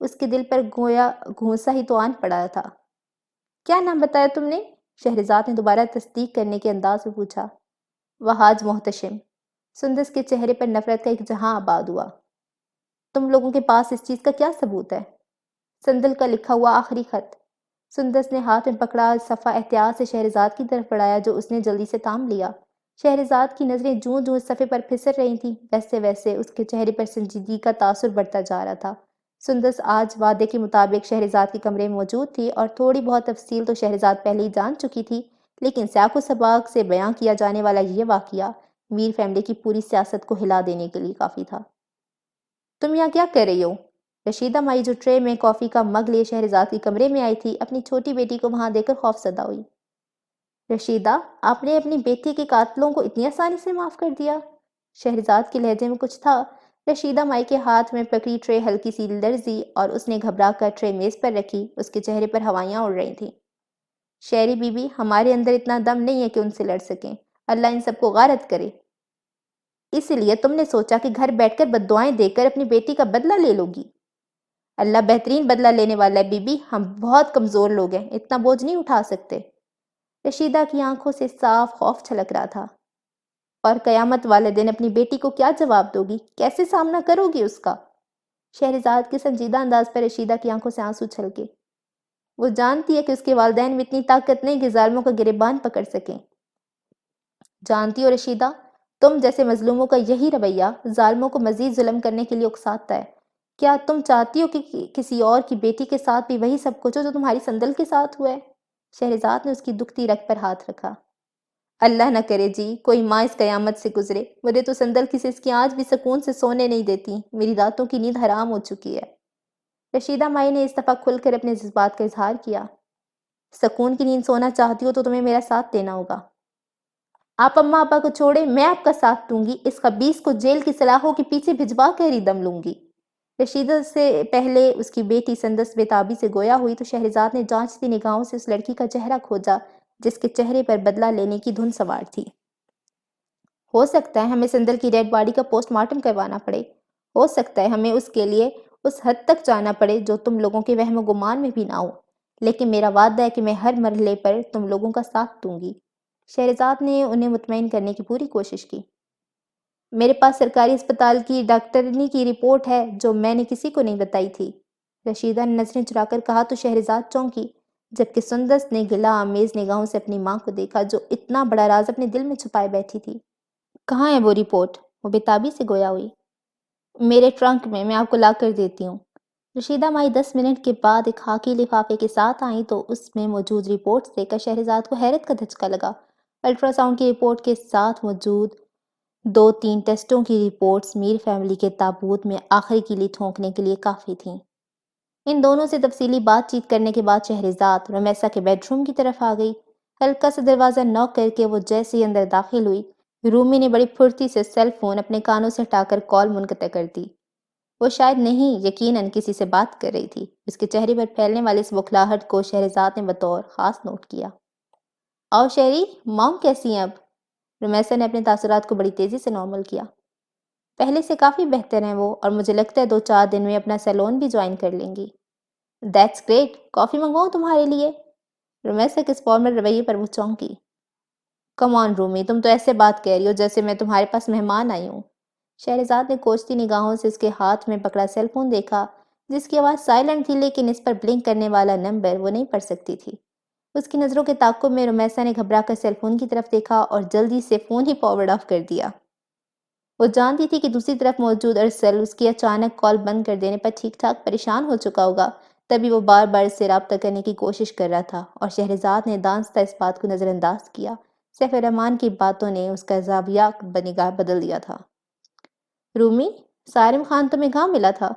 اس کے دل پر گویا گھونسا ہی تو آن پڑا تھا۔ کیا نام بتایا تم نے؟ شہرزاد نے دوبارہ تصدیق کرنے کے انداز میں پوچھا۔ وہاج محتشم۔ سندس کے چہرے پر نفرت کا ایک جہاں آباد ہوا۔ تم لوگوں کے پاس اس چیز کا کیا ثبوت ہے؟ سندل کا لکھا ہوا آخری خط۔ سندس نے ہاتھ میں پکڑا صفحہ احتیاط سے شہرزاد کی طرف بڑھایا جو اس نے جلدی سے تام لیا۔ شہرزاد کی نظریں جوں جوں اس صفحے پر پھسل رہی تھیں ویسے ویسے اس کے چہرے پر سنجیدگی کا تاثر بڑھتا جا رہا تھا۔ سندس آج وعدے کے مطابق شہرزاد کے کمرے میں موجود تھی اور تھوڑی بہت تفصیل تو شہرزاد پہلے ہی جان چکی تھی، لیکن سیاق و سباق سے بیان کیا جانے والا یہ واقعہ میر فیملی کی پوری سیاست کو ہلا دینے کے لیے کافی تھا۔ تم یہاں کیا کر رہی ہو؟ رشیدہ مائی جو ٹرے میں کافی کا مگ لیے شہرزاد کے کمرے میں آئی تھی اپنی چھوٹی بیٹی کو وہاں دیکھ کر خوف زدہ ہوئی۔ رشیدہ، آپ نے اپنی بیٹی کے قاتلوں کو اتنی آسانی سے معاف کر دیا؟ شہرزاد کے لہجے میں کچھ تھا۔ رشیدہ مائی کے ہاتھ میں پکڑی ٹرے ہلکی سی لرزی اور اس نے گھبرا کر ٹرے میز پر رکھی۔ اس کے چہرے پر ہوائیاں اڑ رہی تھیں۔ شہری بی بی، ہمارے اندر اتنا دم نہیں ہے کہ ان سے لڑ سکیں۔ اللہ ان سب کو غارت کرے۔ اس لیے تم نے سوچا کہ گھر بیٹھ کر بددعائیں دے کر اپنی بیٹی کا بدلہ لے لو گی۔ اللہ بہترین بدلہ لینے والا ہے بی بی، ہم بہت کمزور لوگ ہیں، اتنا بوجھ نہیں اٹھا سکتے۔ رشیدہ کی آنکھوں سے صاف خوف چھلک رہا تھا۔ اور قیامت والے دن اپنی بیٹی کو کیا جواب دو گی؟ کیسے سامنا کرو گی اس کا؟ شہرزاد کے سنجیدہ انداز پر رشیدہ کی آنکھوں سے آنسو چھلکے۔ وہ جانتی ہے کہ اس کے والدین میں اتنی طاقت نہیں کہ ظالموں کا گریبان پکڑ سکیں۔ جانتی ہو رشیدہ، تم جیسے مظلوموں کا یہی رویہ ظالموں کو مزید ظلم کرنے کے لیے اکساتا ہے۔ کیا تم چاہتی ہو کہ کسی اور کی بیٹی کے ساتھ بھی وہی سب کچھ ہو جو تمہاری سندل کے ساتھ ہوا ہے؟ شہرزاد نے اس کی دکھتی رگ پر ہاتھ رکھا۔ اللہ نہ کرے جی، کوئی ماں اس قیامت سے گزرے، مجھے تو سندل کی سسکی آج بھی سکون سے سونے نہیں دیتی، میری راتوں کی نیند حرام ہو چکی ہے۔ رشیدہ مائی نے اس دفعہ کھل کر اپنے جذبات کا اظہار کیا۔ سکون کی نیند سونا چاہتی ہو تو تمہیں میرا ساتھ دینا ہوگا۔ آپ اماں ابا کو چھوڑیں، میں آپ کا ساتھ دوں گی، اس خبیث کو جیل کی سلاخوں کے پیچھے بھجوا کر ہی دم لوں گی۔ رشیدہ سے پہلے اس کی بیٹی سندس بے تابی سے گویا ہوئی تو شہرزاد نے جانچتی نگاہوں سے اس لڑکی کا چہرہ کھوجا جس کے چہرے پر بدلہ لینے کی دھن سوار تھی۔ ہو سکتا ہے ہمیں سندل کی ڈیڈ باڈی کا پوسٹ مارٹم کروانا پڑے، ہو سکتا ہے ہمیں اس کے لیے اس حد تک جانا پڑے جو تم لوگوں کے وہم و گمان میں بھی نہ ہو، لیکن میرا وعدہ ہے کہ میں ہر مرحلے پر تم لوگوں کا ساتھ دوں گی۔ شہرزاد نے انہیں مطمئن کرنے کی پوری کوشش کی۔ میرے پاس سرکاری اسپتال کی ڈاکٹرنی کی رپورٹ ہے جو میں نے کسی کو نہیں بتائی تھی۔ رشیدہ نے نظریں چرا کر کہا تو شہرزاد چونکی، جبکہ سندس نے گلہ آمیز نگاہوں سے اپنی ماں کو دیکھا جو اتنا بڑا راز اپنے دل میں چھپائے بیٹھی تھی۔ کہاں ہے وہ رپورٹ؟ وہ بے سے گویا ہوئی۔ میرے ٹرنک میں آپ کو لا کر دیتی ہوں۔ رشیدہ مائی 10 منٹ کے بعد ایک خاکی لفافے کے ساتھ آئیں تو اس میں موجود رپورٹس دیکھ کر شہرزاد کو حیرت کا دھچکا لگا۔ الٹرا ساؤنڈ کی رپورٹ کے ساتھ موجود 2-3 ٹیسٹوں کی رپورٹس میر فیملی کے تابوت میں آخری کیلی ٹھونکنے کے لیے کافی تھیں۔ ان دونوں سے تفصیلی بات چیت کرنے کے بعد شہرزاد رمیسا کے بیڈ روم کی طرف آ گئی۔ ہلکا سا دروازہ نوک کر کے وہ جیسے ہی اندر داخل ہوئی، رومی نے بڑی پھرتی سے سیل فون اپنے کانوں سے ہٹا کر کال منقطع کر دی۔ وہ شاید نہیں، یقیناً کسی سے بات کر رہی تھی۔ اس کے چہرے پر پھیلنے والے اس بوکھلاہٹ کو شہرزاد نے بطور خاص نوٹ کیا۔ آؤ شہری، مام کیسی ہیں اب؟ رمیسا نے اپنے تاثرات کو بڑی تیزی سے نارمل کیا۔ پہلے سے کافی بہتر ہیں وہ، اور مجھے لگتا ہے 2-4 دن میں اپنا سیلون بھی جوائن کر لیں گی۔ دیٹس گریٹ، کافی منگواؤں تمہارے لیے؟ رمیسا کے اس فارمل رویے پر وہ چونکی۔ کم آن رومی، تم تو ایسے بات کہہ رہی ہو جیسے میں تمہارے پاس مہمان آئی ہوں۔ شہرزاد نے کوچتی نگاہوں سے اس کے ہاتھ میں پکڑا سیل فون دیکھا جس کی آواز سائلنٹ تھی لیکن اس پر بلنک کرنے والا نمبر وہ نہیں پڑھ سکتی تھی۔ اس کی نظروں کے تعاقب میں رمیسا نے گھبرا کر سیل فون کی طرف دیکھا اور جلدی سے فون ہی فارورڈ آف کر دیا۔ وہ جانتی تھی کہ دوسری طرف موجود ارسل اس کی اچانک کال بند کر دینے پر ٹھیک ٹھاک پریشان ہو چکا ہوگا، تبھی وہ بار بار اس سے رابطہ کرنے کی کوشش کر رہا تھا اور شہرزاد نے دانستہ اس بات کو نظر انداز کیا۔ سیف الرحمن کی باتوں نے اس کا زاویہ بنگاہ بدل دیا تھا۔ رومی، سارم خان تمہیں کہاں ملا تھا؟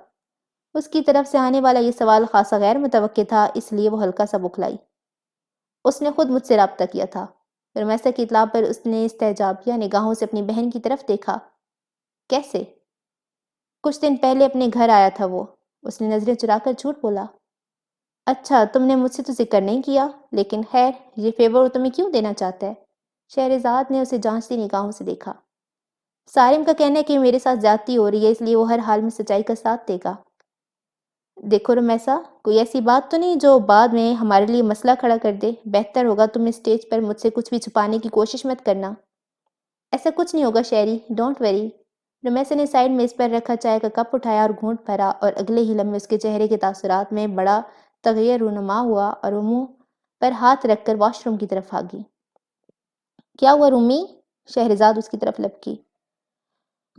اس کی طرف سے آنے والا یہ سوال خاصا غیر متوقع تھا، اس لیے وہ ہلکا سا بکھلائی۔ اس نے خود مجھ سے رابطہ کیا تھا۔ رمیسا کی اطلاع پر اس نے استعجابیہ نگاہوں سے اپنی بہن کی طرف دیکھا۔ کیسے؟ کچھ دن پہلے اپنے گھر آیا تھا وہ، اس نے نظریں چرا کر جھوٹ بولا۔ اچھا، تم نے مجھ سے تو ذکر نہیں کیا، لیکن خیر، یہ فیور وہ تمہیں کیوں دینا چاہتا ہے؟ شہرزاد نے اسے جانچتی نگاہوں سے دیکھا۔ سارم کا کہنا ہے کہ میرے ساتھ زیادتی ہو رہی ہے، اس لیے وہ ہر حال میں سچائی کا ساتھ دے گا۔ دیکھو رمیسا، کوئی ایسی بات تو نہیں جو بعد میں ہمارے لیے مسئلہ کھڑا کر دے؟ بہتر ہوگا تم اسٹیج پر مجھ سے کچھ بھی چھپانے کی کوشش مت کرنا۔ ایسا کچھ نہیں ہوگا شیری، ڈونٹ وری۔ رمیسا نے سائڈ میز پر رکھا چائے کا کپ اٹھایا اور گھونٹ بھرا، اور اگلے ہی لمحے اس کے چہرے کے تاثرات میں بڑا تغیر رونما ہوا اور وہ منہ پر ہاتھ رکھ کر واش روم کی طرف بھاگی۔ کیا ہوا رومی؟ شہرزاد اس کی طرف لپکی۔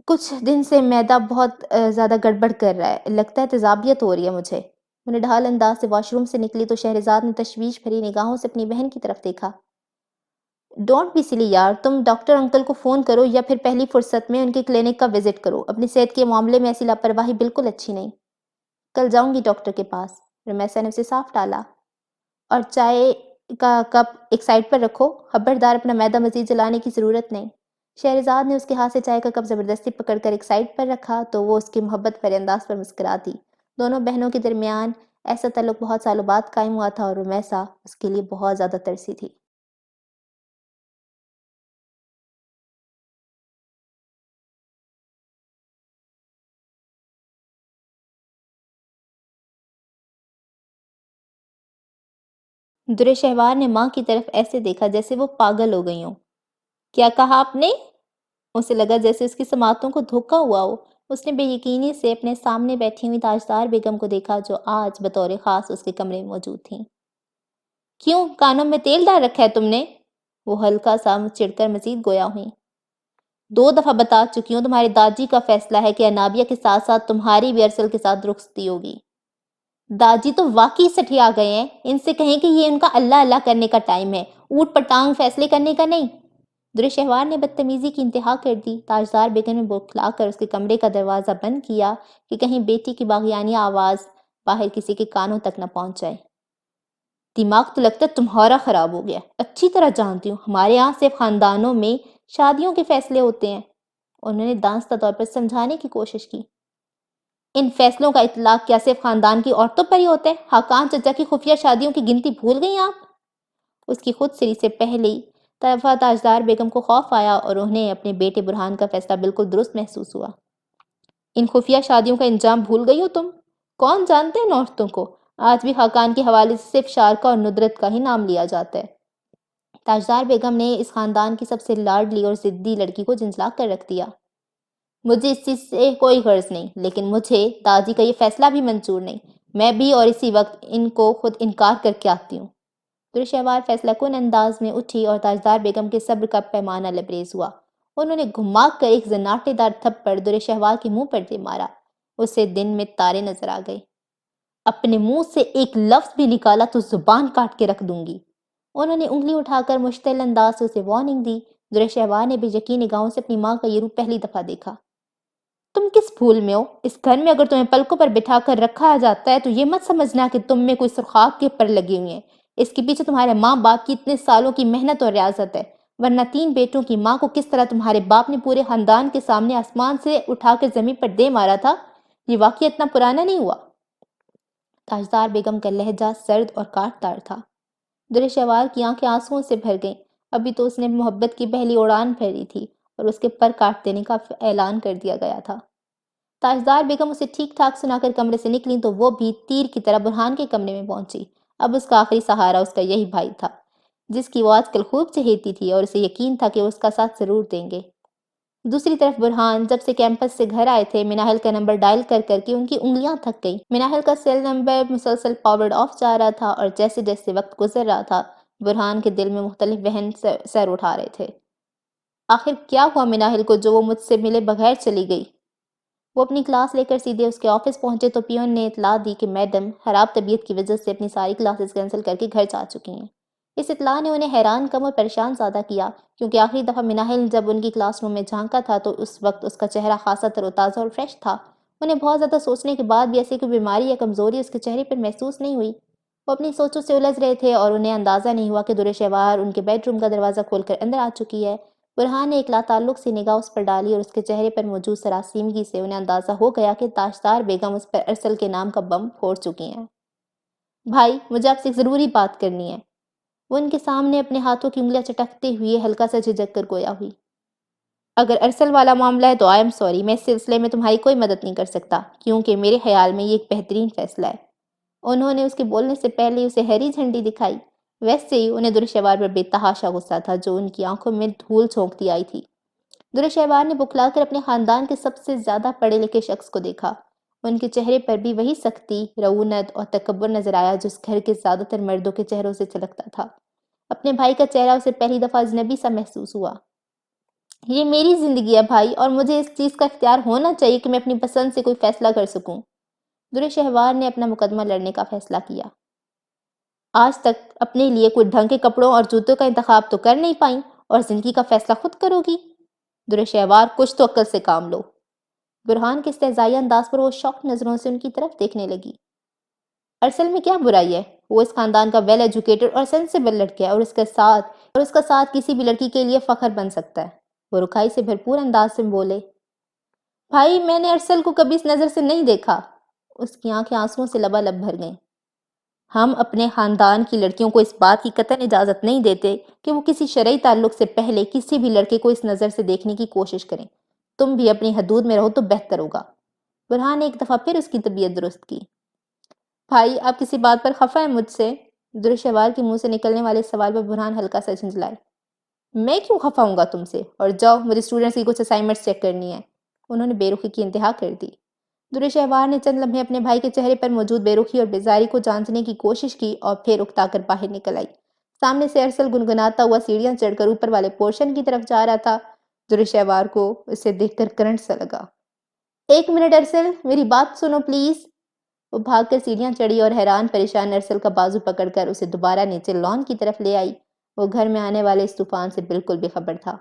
کچھ دن سے معدہ بہت زیادہ گڑبڑ کر رہا ہے، لگتا ہے تیزابیت ہو رہی ہے مجھے۔ وہ نڈھال انداز سے واش روم سے نکلی تو شہرزاد نے تشویش بھری نگاہوں سے اپنی بہن کی طرف دیکھا۔ ڈونٹ بی سلی یار، تم ڈاکٹر انکل کو فون کرو یا پھر پہلی فرصت میں ان کے کلینک کا وزٹ کرو۔ اپنی صحت کے معاملے میں ایسی لاپرواہی بالکل اچھی نہیں۔ کل جاؤں گی ڈاکٹر کے پاس۔ رمیسا نے اسے صاف ٹالا۔ اور چائے کا کپ ایک سائڈ پر رکھو، خبردار اپنا معدہ مزید جلانے کی ضرورت نہیں۔ شہرزاد نے اس کے ہاتھ سے چائے کا کپ زبردستی پکڑ کر ایک سائڈ پر رکھا تو وہ اس کی محبت بھرے انداز پر مسکرا دی۔ دونوں بہنوں کے درمیان ایسا تعلق بہت سالوں بعد قائم ہوا تھا اور رمیسا اس کے لیے بہت زیادہ ترسی تھی۔ درِ شہوار نے ماں کی طرف ایسے دیکھا جیسے وہ پاگل ہو گئی ہوں۔ کیا کہا آپ نے؟ اسے لگا جیسے اس کی سماعتوں کو دھوکا ہوا ہو۔ اس نے بے یقینی سے اپنے سامنے بیٹھی ہوئی تاجدار بیگم کو دیکھا جو آج بطور خاص اس کے کمرے میں موجود تھیں۔ کیوں، کانوں میں تیل ڈال رکھا ہے تم نے؟ وہ ہلکا سا چڑھ کر مزید گویا ہوئی۔ 2 دفعہ بتا چکی ہوں، تمہاری داجی کا فیصلہ ہے کہ انابیہ کے ساتھ ساتھ تمہاری بھی ارسل کے ساتھ رخصتی ہوگی۔ داجی تو واقعی سٹھیا گئے ہیں، ان سے کہیں کہ یہ ان کا اللہ اللہ کرنے کا ٹائم ہے، اوٹ پٹانگ فیصلے کرنے کا نہیں۔ درِ شہوار نے بدتمیزی کی انتہا کر دی۔ تاجدار بیگم نے بوکھلا کر اس کے کمرے کا دروازہ بند کیا کہ کہیں بیٹی کی باغیانہ آواز باہر کسی کے کانوں تک نہ پہنچ جائے۔ دماغ تو لگتا ہے تمہارا خراب ہو گیا، اچھی طرح جانتی ہوں، ہمارے یہاں صرف خاندانوں میں شادیوں کے فیصلے ہوتے ہیں۔ انہوں نے دانستہ طور پر سمجھانے کی کوشش کی۔ ان فیصلوں کا اطلاق کیا صرف خاندان کی عورتوں پر ہی ہوتا ہے؟ حاکان چچا کی خفیہ شادیوں کی گنتی بھول گئی آپ؟ اس کی خود سری سے پہلی طرفہ تاجدار بیگم کو خوف آیا اور انہیں اپنے بیٹے برہان کا فیصلہ بالکل درست محسوس ہوا۔ ان خفیہ شادیوں کا انجام بھول گئی ہو تم؟ کون جانتے ہیں ان عورتوں کو؟ آج بھی خاقان کے حوالے سے صرف شارکہ اور ندرت کا ہی نام لیا جاتا ہے۔ تاجدار بیگم نے اس خاندان کی سب سے لاڈلی اور ضدی لڑکی کو جھنجھلا کر رکھ دیا۔ مجھے اس چیز سے کوئی غرض نہیں، لیکن مجھے داجی کا یہ فیصلہ بھی منظور نہیں۔ میں بھی اور اسی وقت ان کو خود انکار کر کے آتی ہوں۔ درِ شہوار فیصلہ کن انداز میں اٹھی اور تاجدار بیگم کے صبر کا پیمانہ لبریز ہوا۔ انہوں نے گھما کر ایک زناٹے دار تھپڑ درِ شہوار کے منہ پر دے مارا۔ اسے دن میں تارے نظر آ گئے۔ اپنے منہ سے ایک لفظ بھی نکالا تو زبان کاٹ کے رکھ دوں گی۔ انہوں نے انگلی اٹھا کر مشتعل انداز سے اسے وارننگ دی۔ درِ شہوار نے بے یقین نگاہوں سے اپنی ماں کا یہ روپ پہلی دفعہ دیکھا۔ تم کس بھول میں ہو؟ اس گھر میں اگر تمہیں پلکوں پر بٹھا کر رکھا جاتا ہے تو یہ مت سمجھنا کہ تم میں کوئی سرخاب کے پر لگی ہوئی ہیں۔ اس کے پیچھے تمہارے ماں باپ کی اتنے سالوں کی محنت اور ریاضت ہے، ورنہ 3 بیٹوں کی ماں کو کس طرح تمہارے باپ نے پورے خاندان کے سامنے آسمان سے اٹھا کر زمین پر دے مارا تھا، یہ واقعہ اتنا پرانا نہیں ہوا۔ تاجدار بیگم کا لہجہ سرد اور کاٹ دار تھا۔ درِ شہوار کی آنکھیں آنسوؤں سے بھر گئیں۔ ابھی تو اس نے محبت کی پہلی اڑان بھری تھی اور اس کے پر کاٹ دینے کا اعلان کر دیا گیا تھا۔ تاجدار بیگم اسے ٹھیک ٹھاک سنا کر کمرے سے نکلی تو وہ بھی تیر کی طرح برہان کے کمرے میں پہنچی۔ اب اس کا آخری سہارا اس کا یہی بھائی تھا، جس کی وہ آج کل خوب چہیتی تھی اور اسے یقین تھا کہ وہ اس کا ساتھ ضرور دیں گے۔ دوسری طرف برہان جب سے کیمپس سے گھر آئے تھے، مناہل کا نمبر ڈائل کر کر کے ان کی انگلیاں تھک گئیں۔ مناہل کا سیل نمبر مسلسل فارورڈ آف جا رہا تھا اور جیسے جیسے وقت گزر رہا تھا، برہان کے دل میں مختلف وہن سر اٹھا رہے تھے۔ آخر کیا ہوا مناہل کو جو وہ مجھ سے ملے بغیر چلی گئی؟ وہ اپنی کلاس لے کر سیدھے اس کے آفس پہنچے تو پیون نے اطلاع دی کہ میڈم خراب طبیعت کی وجہ سے اپنی ساری کلاسز کینسل کر کے گھر جا چکی ہیں۔ اس اطلاع نے انہیں حیران کم اور پریشان زیادہ کیا، کیونکہ آخری دفعہ مناہل جب ان کی کلاس روم میں جھانکا تھا تو اس وقت اس کا چہرہ خاصا تر و تازہ اور فریش تھا۔ انہیں بہت زیادہ سوچنے کے بعد بھی ایسی کوئی بیماری یا کمزوری اس کے چہرے پر محسوس نہیں ہوئی۔ وہ اپنی سوچوں سے الجھ رہے تھے اور انہیں اندازہ نہیں ہوا کہ درِ شہوار ان کے بیڈ روم کا دروازہ کھول کر اندر آ چکی ہے۔ برہان نے ایک لاتعلق سی نگاہ اس پر ڈالی اور اس کے چہرے پر موجود سراسیمگی سے انہیں اندازہ ہو گیا کہ تاجدار بیگم اس پر ارسل کے نام کا بم پھوڑ چکی ہیں۔ بھائی، مجھے آپ سے ایک ضروری بات کرنی ہے۔ وہ ان کے سامنے اپنے ہاتھوں کی انگلیاں چٹکتے ہوئے ہلکا سا جھجک کر گویا ہوئی۔ اگر ارسل والا معاملہ ہے تو آئی ایم سوری، میں اس سلسلے میں تمہاری کوئی مدد نہیں کر سکتا، کیونکہ میرے خیال میں یہ ایک بہترین فیصلہ ہے۔ انہوں نے اس کے بولنے سے پہلے اسے ہری جھنڈی دکھائی۔ ویسے ہی انہیں درشہوار پر بے تحاشا غصہ تھا جو ان کی آنکھوں میں دھول جھونکتی آئی تھی۔ درشہوار نے بکھلا کر اپنے خاندان کے سب سے زیادہ پڑھے لکھے شخص کو دیکھا۔ ان کے چہرے پر بھی وہی سختی، رعونت اور تکبر نظر آیا جو اس گھر کے زیادہ تر مردوں کے چہروں سے چھلکتا تھا۔ اپنے بھائی کا چہرہ اسے پہلی دفعہ اجنبی سا محسوس ہوا۔ یہ میری زندگی ہے بھائی، اور مجھے اس چیز کا اختیار ہونا چاہیے کہ میں اپنی پسند سے کوئی فیصلہ کر سکوں۔ درشہوار نے اپنا مقدمہ لڑنے کا فیصلہ کیا۔ آج تک اپنے لیے کوئی ڈھنگ کے کپڑوں اور جوتوں کا انتخاب تو کر نہیں پائیں، اور زندگی کا فیصلہ خود کرو گی؟ درشہوار، کچھ تو عقل سے کام لو۔ برہان کے استہزائی انداز پر وہ شوق نظروں سے ان کی طرف دیکھنے لگی۔ ارسل میں کیا برائی ہے؟ وہ اس خاندان کا ویل ایجوکیٹڈ اور سینسیبل لڑکا ہے، اور اس کا ساتھ کسی بھی لڑکی کے لیے فخر بن سکتا ہے۔ وہ رکھائی سے بھرپور انداز سے بولے، بھائی میں نے ارسل کو کبھی اس نظر سے نہیں دیکھا۔ اس کی آنکھیں آنسوؤں سے لبالب بھر گئیں۔ ہم اپنے خاندان کی لڑکیوں کو اس بات کی قطعاً اجازت نہیں دیتے کہ وہ کسی شرعی تعلق سے پہلے کسی بھی لڑکے کو اس نظر سے دیکھنے کی کوشش کریں۔ تم بھی اپنی حدود میں رہو تو بہتر ہوگا۔ برہان نے ایک دفعہ پھر اس کی طبیعت درست کی۔ بھائی آپ کسی بات پر خفا ہیں مجھ سے؟ درشہوار کے منہ سے نکلنے والے سوال پر برہان ہلکا سا جھنجھلائے۔ میں کیوں خفا ہوں گا تم سے؟ اور جاؤ، مجھے اسٹوڈنٹس کی کچھ اسائنمنٹس چیک کرنی ہے۔ انہوں نے بے رخی کی انتہا کر دی۔ درشہوار نے چند لمحے اپنے بھائی کے چہرے پر موجود بے رخی اور بیزاری کو جانچنے کی کوشش کی اور پھر اکتا کر باہر نکل آئی۔ سامنے سے ارسل گنگناتا ہوا سیڑھیاں چڑھ کر اوپر والے پورشن کی طرف جا رہا تھا۔ درشہوار کو اسے دیکھ کر کرنٹ سا لگا۔ ایک منٹ ارسل، میری بات سنو پلیز۔ وہ بھاگ کر سیڑھیاں چڑھی اور حیران پریشان ارسل کا بازو پکڑ کر اسے دوبارہ نیچے لان کی طرف لے آئی۔ وہ گھر میں آنے والے اس طوفان سے بالکل بے خبر تھا۔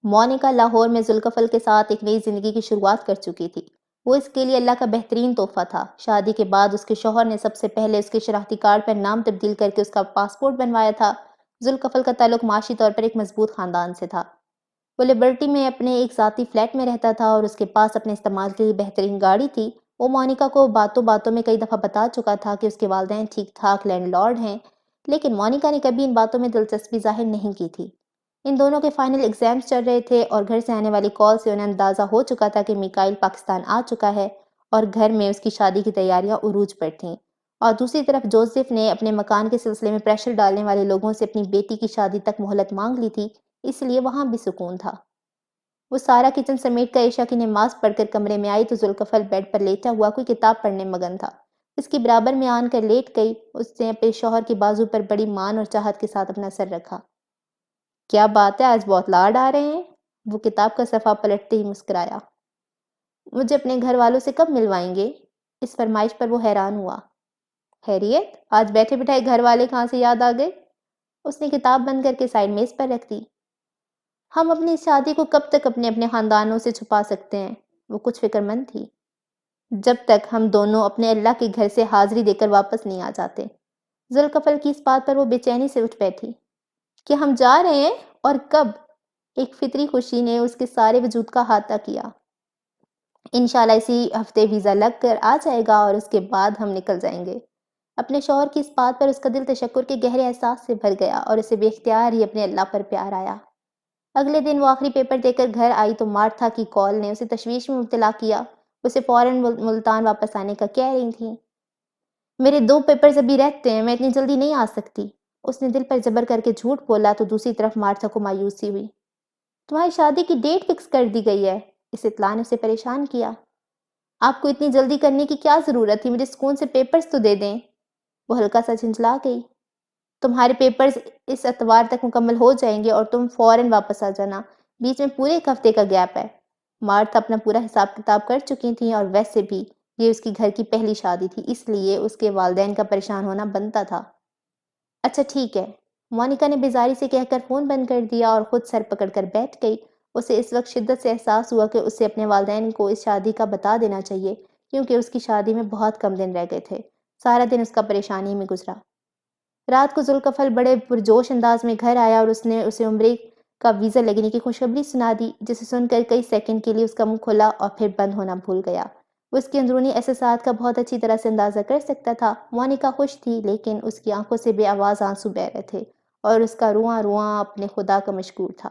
مونیکا لاہور میں ذوالکفل کے ساتھ ایک نئی زندگی کی شروعات کر چکی تھی۔ وہ اس کے لیے اللہ کا بہترین تحفہ تھا۔ شادی کے بعد اس کے شوہر نے سب سے پہلے اس کے شناختی کارڈ پر نام تبدیل کر کے اس کا پاسپورٹ بنوایا تھا۔ ذوالکفل کا تعلق معاشی طور پر ایک مضبوط خاندان سے تھا۔ وہ لبرٹی میں اپنے ایک ذاتی فلیٹ میں رہتا تھا اور اس کے پاس اپنے استعمال کے لیے بہترین گاڑی تھی۔ وہ مونیکا کو باتوں باتوں میں کئی دفعہ بتا چکا تھا کہ اس کے والدین ٹھیک ٹھاک لینڈ لارڈ ہیں، لیکن مونیکا نے کبھی ان باتوں میں دلچسپی ظاہر نہیں کی تھی۔ ان دونوں کے فائنل ایگزامز چل رہے تھے اور گھر سے آنے والی کال سے انہیں اندازہ ہو چکا تھا کہ میکائل پاکستان آ چکا ہے اور گھر میں اس کی شادی کی تیاریاں عروج پر تھیں۔ اور دوسری طرف جوزف نے اپنے مکان کے سلسلے میں پریشر ڈالنے والے لوگوں سے اپنی بیٹی کی شادی تک مہلت مانگ لی تھی، اس لیے وہاں بھی سکون تھا۔ وہ سارا کچن سمیٹ کر عشاء کی نماز پڑھ کر کمرے میں آئی تو ذوالکفل بیڈ پر لیٹا ہوا کوئی کتاب پڑھنے مگن تھا۔ اس کی برابر میں آن کر لیٹ گئی۔ اس نے اپنے شوہر کے بازو پر بڑی مان اور چاہت کے ساتھ اپنا سر رکھا۔ کیا بات ہے، آج بہت لاڈ آ رہے ہیں؟ وہ کتاب کا صفحہ پلٹتے ہی مسکرایا۔ مجھے اپنے گھر والوں سے کب ملوائیں گے؟ اس فرمائش پر وہ حیران ہوا۔ خیریت، آج بیٹھے بٹھائے گھر والے کہاں سے یاد آ گئے؟ اس نے کتاب بند کر کے سائڈ میز پر رکھ دی۔ ہم اپنی شادی کو کب تک اپنے خاندانوں سے چھپا سکتے ہیں؟ وہ کچھ فکر مند تھی۔ جب تک ہم دونوں اپنے اللہ کے گھر سے حاضری دے کر واپس نہیں آ جاتے۔ ذوالکفل کی اس بات پر وہ بے چینی سے اٹھ بیٹھی۔ کہ ہم جا رہے ہیں؟ اور کب؟ ایک فطری خوشی نے اس کے سارے وجود کا احاطہ کیا۔ انشاءاللہ اسی ہفتے ویزا لگ کر آ جائے گا اور اس کے بعد ہم نکل جائیں گے۔ اپنے شوہر کی اس بات پر اس کا دل تشکر کے گہرے احساس سے بھر گیا اور اسے بے اختیار ہی اپنے اللہ پر پیار آیا۔ اگلے دن وہ آخری پیپر دے کر گھر آئی تو مارتھا کی کال نے اسے تشویش میں مبتلا کیا۔ اسے فوراً ملتان واپس آنے کا کہہ رہی تھیں۔ میرے 2 پیپرز ابھی رہتے ہیں، میں اتنی جلدی نہیں آ سکتی۔ اس نے دل پر جبر کر کے جھوٹ بولا تو دوسری طرف مارتھا کو مایوسی ہوئی۔ تمہاری شادی کی ڈیٹ فکس کر دی گئی ہے۔ اس اطلاع نے اسے پریشان کیا۔ آپ کو اتنی جلدی کرنے کی کیا ضرورت تھی؟ مجھے سکون سے پیپرز تو دے دیں۔ وہ ہلکا سا جھنجھلا گئی۔ تمہارے پیپرز اس اتوار تک مکمل ہو جائیں گے اور تم فوراً واپس آ جانا۔ بیچ میں پورے 1 ہفتے کا گیپ ہے۔ مارتھا اپنا پورا حساب کتاب کر چکی تھیں اور ویسے بھی یہ اس کی گھر کی پہلی شادی تھی، اس لیے اس کے والدین کا پریشان ہونا بنتا تھا۔ اچھا ٹھیک ہے، مونیکا نے بیزاری سے کہہ کر فون بند کر دیا اور خود سر پکڑ کر بیٹھ گئی۔ اسے اس وقت شدت سے احساس ہوا کہ اسے اپنے والدین کو اس شادی کا بتا دینا چاہیے، کیونکہ اس کی شادی میں بہت کم دن رہ گئے تھے۔ سارا دن اس کا پریشانی میں گزرا۔ رات کو ذوالکفل بڑے پرجوش انداز میں گھر آیا اور اس نے اسے عمرے کا ویزا لگنے کی خوشخبری سنا دی، جسے سن کر کئی سیکنڈ کے لیے اس کا منہ کھلا اور پھر بند ہونا بھول گیا۔ وہ اس کے اندرونی احساسات کا بہت اچھی طرح سے اندازہ کر سکتا تھا۔ مونیکا خوش تھی لیکن اس کی آنکھوں سے بے آواز آنسو بہہ رہے تھے اور اس کا رواں رواں اپنے خدا کا مشکور تھا۔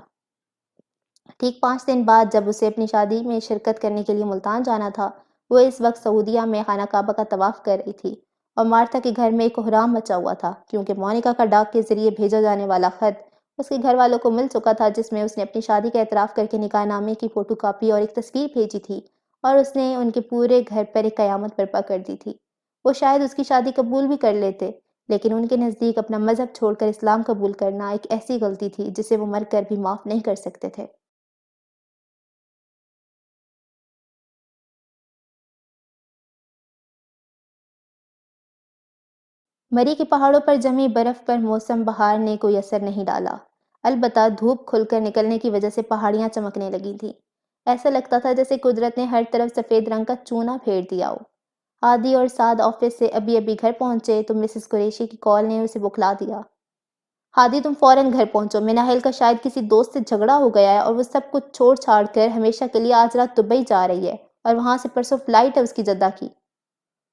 ٹھیک 5 دن بعد جب اسے اپنی شادی میں شرکت کرنے کے لیے ملتان جانا تھا، وہ اس وقت سعودیہ میں خانہ کعبہ کا طواف کر رہی تھی اور مارتھا کے گھر میں ایک کوہرام مچا ہوا تھا کیونکہ مونیکا کا ڈاک کے ذریعے بھیجا جانے والا خط اس کے گھر والوں کو مل چکا تھا، جس میں اس نے اپنی شادی کا اعتراف کر کے نکاح نامے کی فوٹو کاپی اور ایک تصویر بھیجی تھی اور اس نے ان کے پورے گھر پر ایک قیامت برپا کر دی تھی۔ وہ شاید اس کی شادی قبول بھی کر لیتے، لیکن ان کے نزدیک اپنا مذہب چھوڑ کر اسلام قبول کرنا ایک ایسی غلطی تھی جسے وہ مر کر بھی معاف نہیں کر سکتے تھے۔ مری کے پہاڑوں پر جمی برف پر موسم بہار نے کوئی اثر نہیں ڈالا، البتہ دھوپ کھل کر نکلنے کی وجہ سے پہاڑیاں چمکنے لگی تھیں۔ ایسا لگتا تھا جیسے قدرت نے ہر طرف سفید رنگ کا چونا پھیر دیا ہو۔ ہادی اور سعد آفس سے ابھی ابھی گھر پہنچے تو مسز قریشی کی کال نے اسے بخلا دیا۔ ہادی تم فوراً گھر پہنچو، مناحل کا شاید کسی دوست سے جھگڑا ہو گیا ہے اور وہ سب کچھ چھوڑ چھاڑ کر ہمیشہ کے لیے آج رات دبئی جا رہی ہے اور وہاں سے پرسوں فلائٹ ہے اس کی جدہ کی۔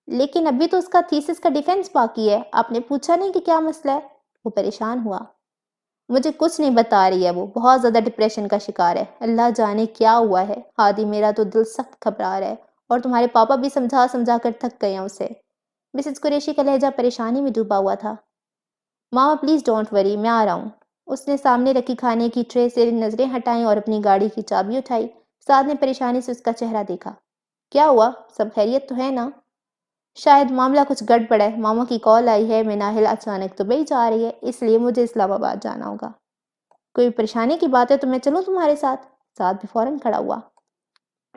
لیکن ابھی تو اس کا تھیسس کا ڈیفینس باقی ہے، آپ نے پوچھا نہیں کہ کیا مسئلہ ہے؟ وہ پریشان ہوا۔ مجھے کچھ نہیں بتا رہی ہے، وہ بہت زیادہ ڈپریشن کا شکار ہے، اللہ جانے کیا ہوا ہے۔ ہادی میرا تو دل سخت گھبرا رہا ہے اور تمہارے پاپا بھی سمجھا سمجھا کر تھک گئے ہیں اسے۔ مسز قریشی کا لہجہ پریشانی میں ڈوبا ہوا تھا۔ ماما پلیز ڈونٹ وری، میں آ رہا ہوں۔ اس نے سامنے رکھی کھانے کی ٹرے سے نظریں ہٹائیں اور اپنی گاڑی کی چابی اٹھائی۔ سعد نے پریشانی سے اس کا چہرہ دیکھا۔ کیا ہوا؟ سب خیریت تو ہے نا؟ شاید معاملہ کچھ گڑبڑ ہے، ماما کی کال آئی ہے، مناحل اچانک دبئی جا رہی ہے، اس لیے مجھے اسلام آباد جانا ہوگا۔ کوئی پریشانی کی بات ہے تو میں چلوں تمہارے ساتھ؟ سعد بھی فوراً کھڑا ہوا۔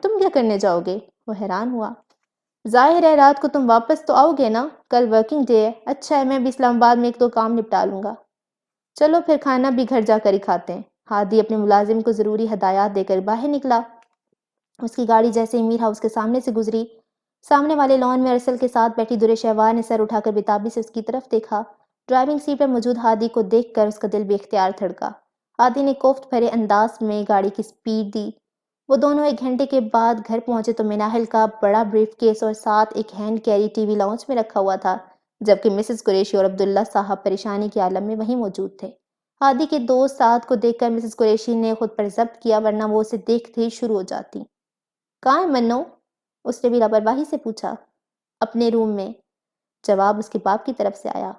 تم کیا کرنے جاؤ گے؟ وہ حیران ہوا۔ ظاہر ہے رات کو تم واپس تو آؤ گے نا، کل ورکنگ ڈے ہے۔ اچھا ہے، میں بھی اسلام آباد میں ایک دو کام نپٹا لوں گا۔ چلو پھر کھانا بھی گھر جا کر ہی کھاتے ہیں۔ ہادی اپنے ملازم کو ضروری ہدایات دے کر باہر نکلا۔ اس کی گاڑی جیسے ہی میر ہاؤس کے سامنے سے گزری، سامنے والے لان میں ارسل کے ساتھ بیٹھی درے شہوار نے سر اٹھا کر بےتابی سے اس کی طرف دیکھا۔ ڈرائیونگ سیٹ پر موجود ہادی کو دیکھ کر اس کا دل بے اختیار دھڑکا۔ ہادی نے کوفت بھرے انداز میں گاڑی کی سپیڈ دی۔ وہ دونوں 1 گھنٹے کے بعد گھر پہنچے تو مناحل کا بڑا بریف کیس اور ساتھ ایک hand carry T V lounge میں رکھا ہوا تھا، جبکہ مسز قریشی اور عبداللہ صاحب پریشانی کے عالم میں وہیں موجود تھے۔ ہادی کے دوست سعد کو دیکھ کر مسز قریشی نے خود پر ضبط کیا، ورنہ وہ اسے دیکھتے ہی شروع ہو جاتی۔ کہاں ہے منو؟ اس نے بھی لاپرواہی سے پوچھا۔ اپنے روم میں، جواب اس کے باپ کی طرف سے آیا۔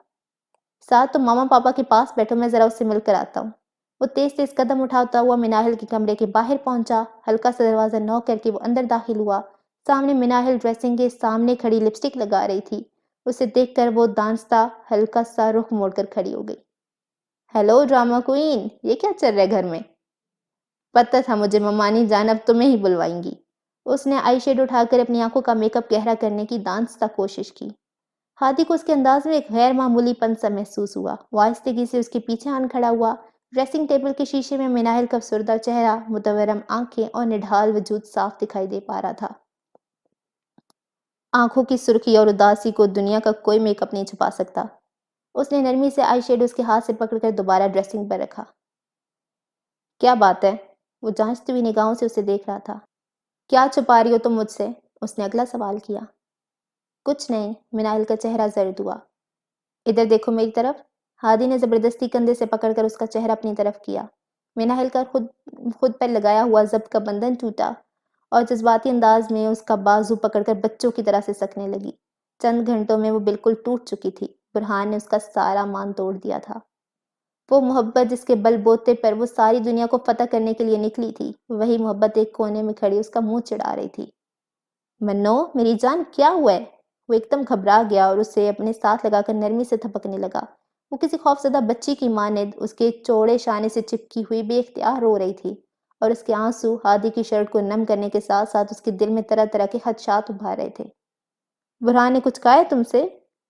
سعد تم ماما پاپا کے پاس بیٹھو، میں ذرا اس سے مل کر آتا ہوں۔ وہ تیز تیز قدم اٹھاتا ہوا مناحل کے کمرے کے باہر پہنچا۔ ہلکا سا دروازہ نوک کر کے وہ اندر داخل ہوا۔ سامنے مناحل ڈریسنگ کے سامنے کھڑی لپسٹک لگا رہی تھی۔ اسے دیکھ کر وہ دانستہ ہلکا سا رخ موڑ کر کھڑی ہو گئی۔ ہیلو ڈرامہ کوئین، یہ کیا چل رہا ہے گھر میں؟ پتہ تھا مجھے ممانی جان اب تمہیں ہی بلوائیں گی۔ اس نے آئی شیڈ اٹھا کر اپنی آنکھوں کا میک اپ گہرا کرنے کی دانستہ کوشش کی۔ ہادی کو اس کے انداز میں ایک غیر معمولی پن سا محسوس ہوا۔ وہ آہستگی سے اس کے پیچھے آن کھڑا ہوا۔ ڈریسنگ ٹیبل کے شیشے میں مناحل کا افسردہ چہرہ، متورم آنکھیں اور نڈھال وجود صاف دکھائی دے پا رہا تھا۔ آنکھوں کی سرخی اور اداسی کو دنیا کا کوئی میک اپ نہیں چھپا سکتا۔ اس نے نرمی سے آئی شیڈ اس کے ہاتھ سے پکڑ کر دوبارہ ڈریسنگ پر رکھا۔ کیا بات ہے؟ وہ جانچتی ہوئی نگاہوں سے اسے دیکھ رہا تھا۔ کیا چھپا رہی ہو تم مجھ سے؟ اس نے اگلا سوال کیا۔ کچھ نہیں، مناحل کا چہرہ زرد ہوا۔ ادھر دیکھو میری طرف۔ ہادی نے زبردستی کندھے سے پکڑ کر اس کا چہرہ اپنی طرف کیا۔ مناحل کا خود پر لگایا ہوا ضبط کا بندھن ٹوٹا اور جذباتی انداز میں اس کا بازو پکڑ کر بچوں کی طرح سے سکنے لگی۔ چند گھنٹوں میں وہ بالکل ٹوٹ چکی تھی۔ برہان نے اس کا سارا مان توڑ دیا تھا۔ وہ محبت جس کے بل بوتے پر وہ ساری دنیا کو فتح کرنے کے لیے نکلی تھی، وہی محبت ایک کونے میں کھڑی اس کا منہ چڑھا رہی تھی۔ منو میری جان، کیا ہوا ہے؟ وہ ایک دم گھبرا گیا اور اسے اپنے ساتھ لگا کر نرمی سے تھپکنے لگا۔ وہ کسی خوفزدہ بچی کی مانند اس کے چوڑے شانے سے چپکی ہوئی بے اختیار رو رہی تھی، اور اس کے آنسو ہادی کی شرٹ کو نم کرنے کے ساتھ ساتھ اس کے دل میں طرح طرح کے خدشات ابھار رہے تھے۔ برہان نے کچھ کہا ہے تم سے؟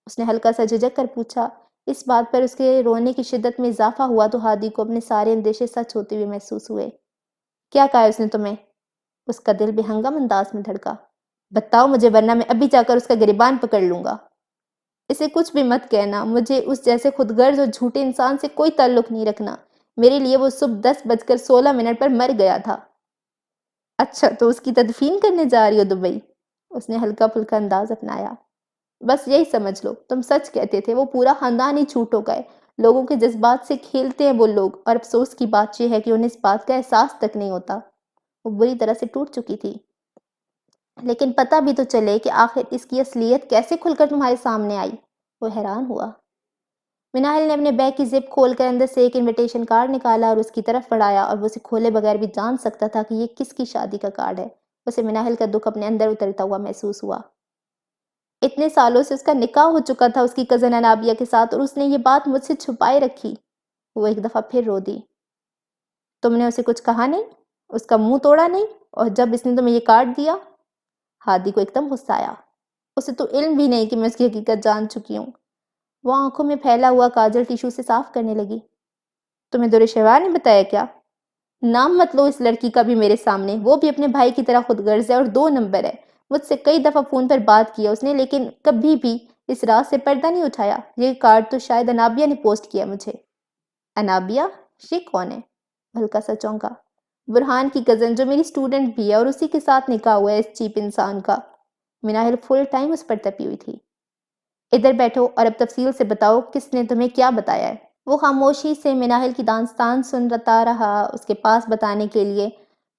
اس نے ہلکا سا جھجک کر پوچھا۔ اس بات پر اس کے رونے کی شدت میں اضافہ ہوا تو ہادی کو اپنے سارے اندیشے سچ ہوتے ہوئے محسوس ہوئے۔ کیا کہا ہے اس نے تمہیں؟ اس کا دل بے ہنگم انداز میں دھڑکا۔ بتاؤ مجھے ورنہ میں ابھی جا کر اس کا گریبان پکڑ لوں گا۔ اسے کچھ بھی مت کہنا، مجھے اس جیسے خود غرض اور جھوٹے انسان سے کوئی تعلق نہیں رکھنا۔ میرے لیے وہ صبح 10:16 پر مر گیا تھا۔ اچھا تو اس کی تدفین کرنے جا رہی ہو دبئی؟ اس نے ہلکا پھلکا انداز اپنایا۔ بس یہی سمجھ لو، تم سچ کہتے تھے، وہ پورا خاندان ہی جھوٹ ہو گئے۔ لوگوں کے جذبات سے کھیلتے ہیں وہ لوگ، اور افسوس کی بات یہ ہے کہ انہیں اس بات کا احساس تک نہیں ہوتا۔ وہ بری طرح سے ٹوٹ چکی تھی۔ لیکن پتہ بھی تو چلے کہ آخر اس کی اصلیت کیسے کھل کر تمہارے سامنے آئی۔ وہ حیران ہوا۔ مناہل نے اپنے بیگ کی زپ کھول کر اندر سے ایک انویٹیشن کارڈ نکالا اور اس کی طرف بڑھایا، اور وہ اسے کھولے بغیر بھی جان سکتا تھا کہ یہ کس کی شادی کا کارڈ ہے۔ اسے مناہل کا دکھ اپنے اندر اترتا ہوا محسوس ہوا۔ اتنے سالوں سے اس کا نکاح ہو چکا تھا اس کی کزن انابیہ کے ساتھ، اور اس نے یہ بات مجھ سے چھپائے رکھی۔ وہ ایک دفعہ پھر رو دی۔ تم نے اسے کچھ کہا نہیں؟ اس کا منہ توڑا نہیں؟ اور جب اس نے تمہیں یہ کارڈ دیا؟ ہادی کو ایک دم غصہ آیا۔ اسے تو علم بھی نہیں کہ میں اس کی حقیقت جان چکی ہوں۔ وہ آنکھوں میں پھیلا ہوا کاجل ٹیشو سے صاف کرنے لگی۔ تمہیں درشہوار نے بتایا کیا؟ نام مت لو اس لڑکی کا بھی میرے سامنے، وہ بھی اپنے بھائی کی طرح خود غرض ہے اور 2 نمبر ہے۔ مجھ سے کئی دفعہ فون پر بات کیا اس نے، لیکن کبھی بھی اس راز سے پردہ نہیں اٹھایا۔ یہ کارڈ تو شاید انابیہ نے پوسٹ کیا مجھے۔ انابیہ؟ یہ کون ہے؟ ہلکا سا چونکا۔ برہان کی کزن، جو میری اسٹوڈنٹ بھی ہے، اور اسی کے ساتھ نکاح ہوا ہے اس چیپ انسان کا۔ مناہل فل ٹائم اس پر تپی ہوئی تھی۔ ادھر بیٹھو اور اب تفصیل سے بتاؤ کس نے تمہیں کیا بتایا ہے۔ وہ خاموشی سے مناہل کی داستان سنتا رہا۔ اس کے پاس بتانے کے لیے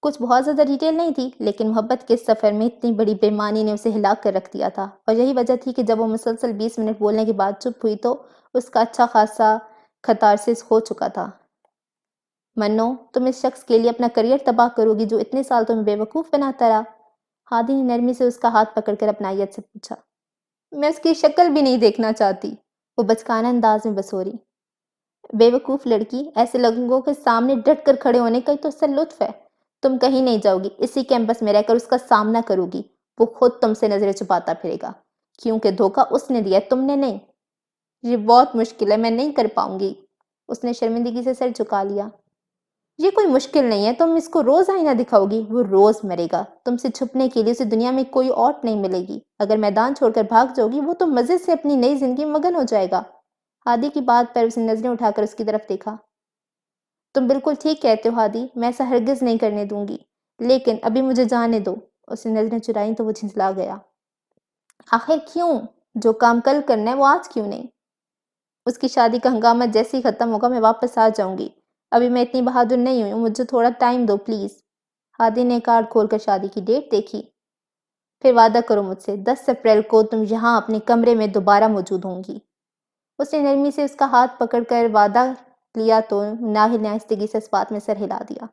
کچھ بہت زیادہ ڈیٹیل نہیں تھی، لیکن محبت کے سفر میں اتنی بڑی بے ایمانی نے اسے ہلا کر رکھ دیا تھا، اور یہی وجہ تھی کہ جب وہ مسلسل 20 منٹ بولنے کے بعد چپ ہوئی تو اس کا اچھا خاصا کتارسس ہو چکا تھا۔ منو، تم اس شخص کے لیے اپنا کریئر تباہ کرو گی جو اتنے سال تمہیں بے وقوف بناتا رہا۔ ہادی نے نرمی سے اس کا ہاتھ پکڑ کر اپنائیت سے پوچھا۔ میں اس کی شکل بھی نہیں دیکھنا چاہتی، وہ بچکانہ انداز میں بسوری۔ بے وقوف لڑکی، ایسے لوگوں کے سامنے ڈٹ کر کھڑے ہونے کا ہی تو اصل لطف ہے۔ تم کہیں نہیں جاؤ گی، اسی کیمپس میں رہ کر اس کا سامنا کرو گی۔ وہ خود تم سے نظریں چھپاتا پھرے گا، کیونکہ دھوکہ اس نے دیا ہے، تم نے نہیں۔ یہ بہت مشکل ہے، میں نہیں کر پاؤں گی۔ اس نے شرمندگی سے سر جھکا لیا۔ یہ کوئی مشکل نہیں ہے، تم اس کو روز آئینہ دکھاؤ گی، وہ روز مرے گا۔ تم سے چھپنے کے لیے اسے دنیا میں کوئی اور نہیں ملے گی۔ اگر میدان چھوڑ کر بھاگ جاؤ گی، وہ تو مزے سے اپنی نئی زندگی میں مگن ہو جائے گا۔ ہادی کی بات پر اس نے نظریں اٹھا کر اس کی طرف دیکھا۔ تم بالکل ٹھیک کہتے ہو ہادی، میں ایسا ہرگز نہیں کرنے دوں گی، لیکن ابھی مجھے جانے دو۔ اس نے نظریں چرائیں تو وہ جھنجلا گیا۔ آخر کیوں؟ جو کام کل کرنا ہے وہ آج کیوں نہیں؟ اس کی شادی کا ہنگامہ جیسے ہی ختم ہوگا میں واپس آ جاؤں گی۔ ابھی میں اتنی بہادر نہیں ہوئی ہوں، مجھے تھوڑا ٹائم دو پلیز۔ ہادی نے کارڈ کھول کر شادی کی ڈیٹ دیکھی۔ پھر وعدہ کرو مجھ سے، 10 اپریل کو تم یہاں اپنے کمرے میں دوبارہ موجود ہوں گی۔ اس نے نرمی سے اس کا ہاتھ پکڑ کر وعدہ لیا تو ناہل نے آہستگی سے اس بات میں سر ہلا دیا۔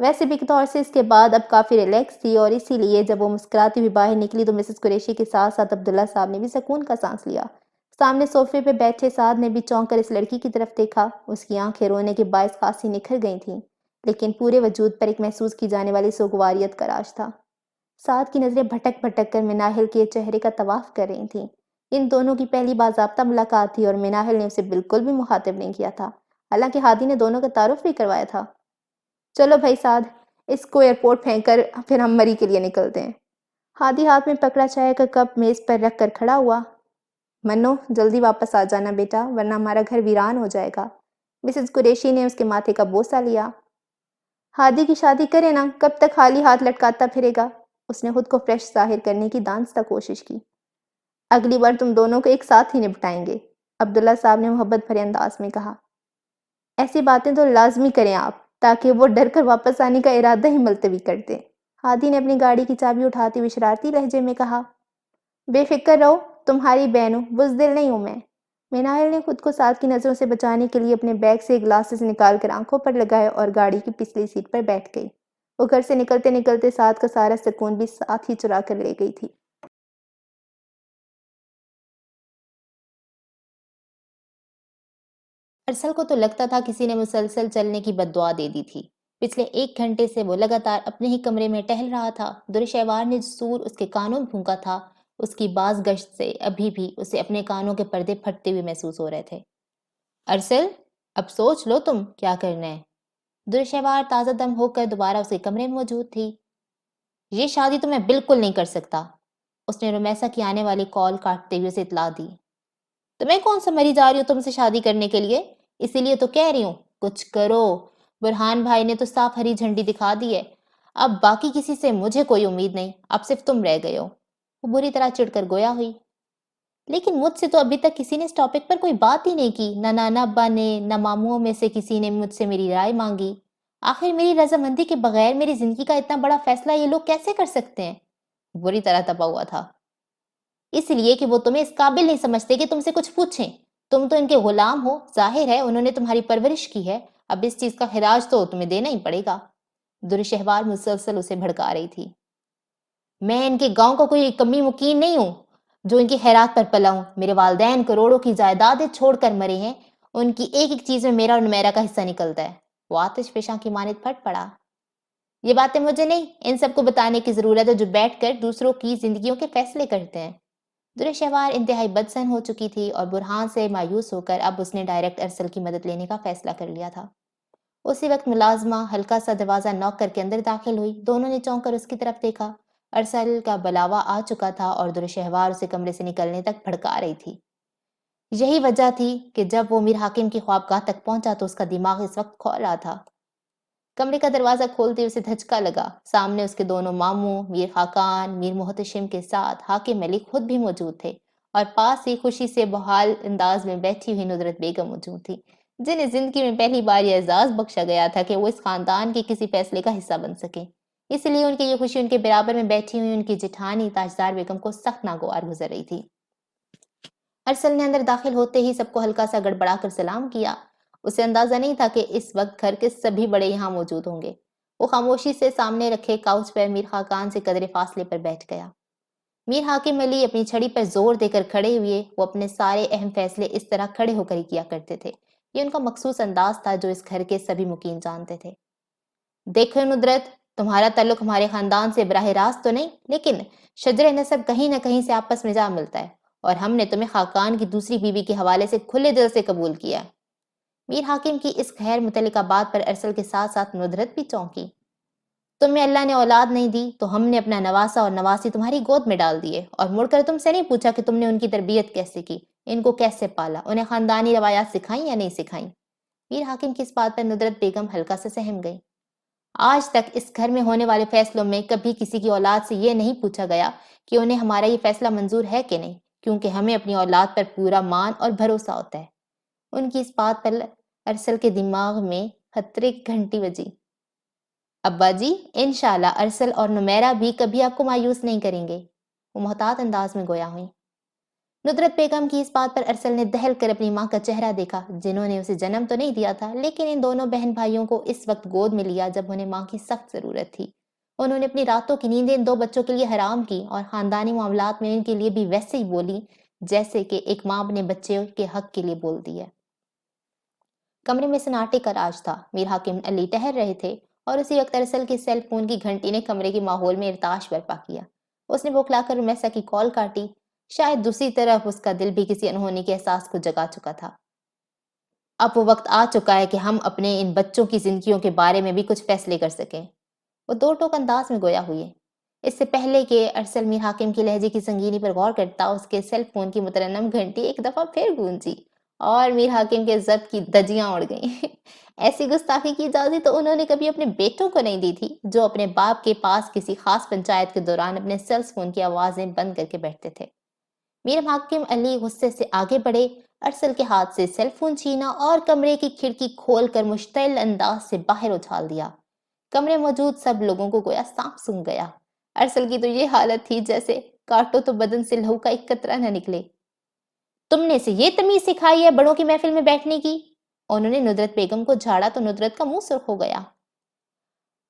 ویسے بھی طور سے اس کے بعد اب کافی ریلیکس تھی، اور اسی لیے جب وہ مسکراتی ہوئی باہر نکلی تو مسز قریشی کے ساتھ ساتھ عبداللہ صاحب نے بھی سکون کا سانس لیا۔ سامنے صوفے پہ بیٹھے سعد نے بھی چونک کر اس لڑکی کی طرف دیکھا۔ اس کی آنکھیں رونے کے باعث خاصی نکھر گئی تھیں، لیکن پورے وجود پر ایک محسوس کی جانے والی سوگواریت کا راج تھا۔ سعد کی نظریں بھٹک بھٹک کر مناہل کے چہرے کا طواف کر رہی تھیں۔ ان دونوں کی پہلی باضابطہ ملاقات تھی، اور مناہل نے اسے بالکل بھی مخاطب نہیں کیا تھا، حالانکہ ہادی نے دونوں کا تعارف بھی کروایا تھا۔ چلو بھائی سعد، اس کو ایئرپورٹ پھینک کر پھر ہم مری کے لیے نکلتے ہیں۔ ہادی ہاتھ میں پکڑا چائے کا کپ میز پر رکھ کر کھڑا ہوا۔ منو، جلدی واپس آ جانا بیٹا، ورنہ ہمارا گھر ویران ہو جائے گا۔ مسز قریشی نے اس کے ماتھے کا بوسہ لیا۔ ہادی کی شادی کرے نا، کب تک خالی ہاتھ لٹکاتا پھرے گا؟ اس نے خود کو فریش ظاہر کرنے کی دانستہ کوشش کی۔ اگلی بار تم دونوں کو ایک ساتھ ہی نپٹائیں گے، عبداللہ صاحب نے محبت بھرے انداز میں کہا۔ ایسی باتیں تو لازمی کریں آپ، تاکہ وہ ڈر کر واپس آنے کا ارادہ ہی ملتوی کر دیں۔ ہادی نے اپنی گاڑی کی چابی اٹھاتے ہوئے شرارتی لہجے میں کہا۔ بے فکر رہو، تمہاری بہن ہوں، بزدل نہیں ہوں میں۔ مناہل نے خود کو سعد کی نظروں سے بچانے کے لیے اپنے بیگ سے گلاسز نکال کر آنکھوں پر لگائے اور گاڑی کی پچھلی سیٹ پر بیٹھ گئی۔ وہ گھر سے نکلتے نکلتے سعد کا سارا سکون بھی ساتھ ہی چرا کر لے گئی تھی۔ ارسل کو تو لگتا تھا کسی نے مسلسل چلنے کی بد دعا دے دی تھی۔ پچھلے 1 گھنٹے سے وہ لگاتار اپنے ہی کمرے میں ٹہل رہا تھا۔ درشہوار نے سور اس کے کانوں میں پھونکا تھا۔ اس کی باز گشت سے ابھی بھی اسے اپنے کانوں کے پردے پھٹتے ہوئے محسوس ہو رہے تھے۔ ارسل، اب سوچ لو تم کیا کرنا ہے۔ درشہوار تازہ دم ہو کر دوبارہ اس کے کمرے میں موجود تھی۔ یہ شادی تو میں بالکل نہیں کر سکتا، اس نے رمیسا کی آنے والی کال کاٹتے ہوئے اسے اطلاع دی۔ تمہیں کون سا مری جا رہی ہو تم سے شادی کرنے کے لیے؟ اسی لیے تو کہہ رہی ہوں کچھ کرو۔ برہان بھائی نے تو صاف ہری جھنڈی دکھا دی ہے۔ اب باقی کسی سے مجھے کوئی امید نہیں، اب صرف تم رہ گئے ہو۔ وہ بری طرح چڑ کر گویا ہوئی، لیکن مجھ سے تو ابھی تک کسی نے اس ٹاپک پر کوئی بات ہی نہیں کی، نہ نانا ابا نے، نہ ماموں میں سے کسی نے مجھ سے میری رائے مانگی۔ آخر میری رضامندی کے بغیر میری زندگی کا اتنا بڑا فیصلہ یہ لوگ کیسے کر سکتے ہیں؟ بری طرح تپا ہوا تھا۔ اس لیے کہ وہ تمہیں اس قابل نہیں سمجھتے کہ تم سے کچھ پوچھیں۔ تم تو ان کے غلام ہو، ظاہر ہے انہوں نے تمہاری پرورش کی ہے، اب اس چیز کا خراج تو تمہیں دینا ہی پڑے گا۔ درشہوار مسلسل اسے بھڑکا رہی تھی۔ میں ان کے گاؤں کا کوئی کمی مکین نہیں ہوں جو ان کی خیرات پر پلا ہوں۔ میرے والدین کروڑوں کی جائیدادیں چھوڑ کر مرے ہیں، ان کی ایک ایک چیز میں میرا اور میرا کا حصہ نکلتا ہے۔ وہ آتش فشاں کی مانند پھٹ پڑا۔ یہ باتیں مجھے نہیں ان سب کو بتانے کی ضرورت ہے جو بیٹھ کر دوسروں کی زندگیوں کے فیصلے کرتے ہیں۔ درشہوار انتہائی بدسن ہو چکی تھی اور برہان سے مایوس ہو کر اب اس نے ڈائریکٹ ارسل کی مدد لینے کا فیصلہ کر لیا تھا۔ اسی وقت ملازمہ ہلکا سا دروازہ نوک کر کے اندر داخل ہوئی۔ دونوں نے چونک کر اس کی طرف دیکھا۔ ارسل کا بلاوا آ چکا تھا اور درشہوار اسے کمرے سے نکلنے تک بھڑکا رہی تھی۔ یہی وجہ تھی کہ جب وہ میر حاکم کی خوابگاہ تک پہنچا تو اس کا دماغ اس وقت کھول رہا تھا۔ کمرے کا دروازہ کھولتے اسے دھچکا لگا۔ سامنے اس کے دونوں ماموں میر خاقان میر محتشم کے ساتھ حاکم علی خود بھی موجود تھے اور پاس ہی خوشی سے بحال انداز میں بیٹھی ہوئی ندرت بیگم موجود تھی، جنہیں زندگی میں پہلی بار یہ اعزاز بخشا گیا تھا کہ وہ اس خاندان کے کسی فیصلے کا حصہ بن سکیں۔ اس لیے ان کی یہ خوشی ان کے برابر میں بیٹھی ہوئی ان کی جٹھانی تاجدار بیگم کو سخت ناگوار گزر رہی تھی۔ ارسل نے اندر داخل ہوتے ہی سب کو ہلکا سا گڑبڑا کر سلام کیا۔ اسے اندازہ نہیں تھا کہ اس وقت گھر کے سبھی بڑے یہاں موجود ہوں گے۔ وہ خاموشی سے سامنے رکھے کاؤچ پر میر خاقان سے قدرے فاصلے پر بیٹھ گیا۔ میر حاکم علی اپنی چھڑی پر زور دے کر کھڑے ہوئے۔ وہ اپنے سارے اہم فیصلے اس طرح کھڑے ہو کر ہی کیا کرتے تھے۔ یہ ان کا مخصوص انداز تھا جو اس گھر کے سبھی مکین جانتے تھے۔ دیکھو ندرت، تمہارا تعلق ہمارے خاندان سے براہ راست تو نہیں، لیکن شجر نسب کہیں نہ کہیں سے آپس میں جا ملتا ہے، اور ہم نے تمہیں خاقان کی دوسری بیوی کے حوالے سے کھلے دل سے قبول کیا۔ میر حاکم کی اس غیر متعلقہ بات پر ارسل کے ساتھ ساتھ ندرت بھی چونکی۔ تمہیں اللہ نے اولاد نہیں دی تو ہم نے اپنا نواسا اور نواسی تمہاری گود میں ڈال دیے، اور مڑ کر تم سے نہیں پوچھا کہ تم نے ان کی تربیت کیسے کی، ان کو کیسے پالا، انہیں خاندانی روایات سکھائیں یا نہیں سکھائیں۔ میر حاکم کی اس بات پر ندرت بیگم ہلکا سے سہم گئی۔ آج تک اس گھر میں ہونے والے فیصلوں میں کبھی کسی کی اولاد سے یہ نہیں پوچھا گیا کہ انہیں ہمارا یہ فیصلہ منظور ہے کہ نہیں، کیونکہ ہمیں اپنی اولاد پر پورا مان اور بھروسہ ہوتا ہے۔ ان کی اس بات پر ارسل کے دماغ میں خطرے کی گھنٹی بجی۔ ابا جی، انشاءاللہ ارسل اور نمیرہ بھی کبھی آپ کو مایوس نہیں کریں گے، وہ محتاط انداز میں گویا ہوئی۔ ندرت بیگم کی اس بات پر ارسل نے دہل کر اپنی ماں کا چہرہ دیکھا، جنہوں نے اسے جنم تو نہیں دیا تھا، لیکن ان دونوں بہن بھائیوں کو اس وقت گود میں لیا جب انہیں ماں کی سخت ضرورت تھی۔ انہوں نے اپنی راتوں کی نیندیں ان دو بچوں کے لیے حرام کی اور خاندانی معاملات میں ان کے لیے بھی ویسے ہی بولی جیسے کہ ایک ماں اپنے بچے کے حق کے لیے بولتی ہے۔ کمرے میں سناٹے کا راج تھا۔ میر حاکم علی ٹہر رہے تھے اور اسی وقت ارسل کے سیل فون کی گھنٹی نے کمرے کے ماحول میں ارتعاش برپا کیا۔ اس نے بوکھلا کر رمیسا کی کال کاٹی۔ شاید دوسری طرف اس کا دل بھی کسی انہونی کے احساس کو جگا چکا تھا۔ اب وہ وقت آ چکا ہے کہ ہم اپنے ان بچوں کی زندگیوں کے بارے میں بھی کچھ فیصلے کر سکیں۔ وہ دو ٹوک انداز میں گویا ہوئے۔ اس سے پہلے کہ ارسل میر حاکم کی لہجے کی سنگینی پر غور کرتا، اس کے سیل فون کی مترنم گھنٹی ایک دفعہ پھر گونجی اور میر حاکم کے ضبط کی دجیاں اڑ گئیں۔ ایسی گستاخی کی اجازت تو انہوں نے کبھی اپنے بیٹوں کو نہیں دی تھی، جو اپنے باپ کے پاس کسی خاص پنچایت کے دوران اپنے سیل فون کی آوازیں بند کر کے بیٹھتے تھے۔ میر حاکم علی غصے سے آگے بڑھے، ارسل کے ہاتھ سے سیل فون چھینا اور کمرے کی کھڑکی کھول کر مشتعل انداز سے باہر اچھال دیا۔ کمرے موجود سب لوگوں کو گویا سانپ سونگھ گیا۔ ارسل کی تو یہ حالت تھی جیسے کاٹو تو بدن سے لہو کا ایک قطرہ نہ نکلے۔ تم نے اسے یہ تمیز سکھائی ہے بڑوں کی محفل میں بیٹھنے کی؟ انہوں نے ندرت بیگم کو جھاڑا تو ندرت کا منہ سرخ ہو گیا۔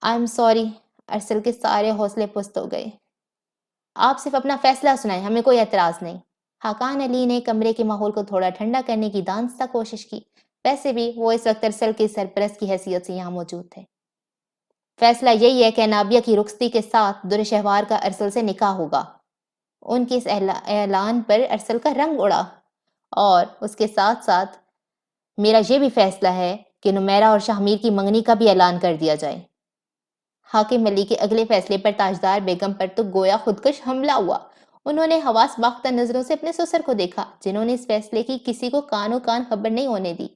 آئی ایم سوری، ارسل کے سارے حوصلے پست ہو گئے۔ آپ صرف اپنا فیصلہ سنائیں، ہمیں کوئی اعتراض نہیں۔ خاقان علی نے کمرے کے ماحول کو تھوڑا ٹھنڈا کرنے کی دانستہ کوشش کی۔ ویسے بھی وہ اس وقت ارسل کے سرپرست کی حیثیت سے یہاں موجود تھے۔ فیصلہ یہی ہے کہ انابیہ کی رخصتی کے ساتھ درشہوار کا ارسل سے نکاح ہوگا۔ ان کے اس اعلان پر ارسل کا رنگ اڑا، اور اس کے ساتھ ساتھ میرا یہ بھی فیصلہ ہے کہ نمیرہ اور شاہمیر کی منگنی کا بھی اعلان کر دیا جائے۔ حاکم علی کے اگلے فیصلے پر تاجدار بیگم پر تو گویا خودکش حملہ ہوا۔ انہوں نے حواس باختہ نظروں سے اپنے سسر کو دیکھا، جنہوں نے اس فیصلے کی کسی کو کانوں کان خبر نہیں ہونے دی۔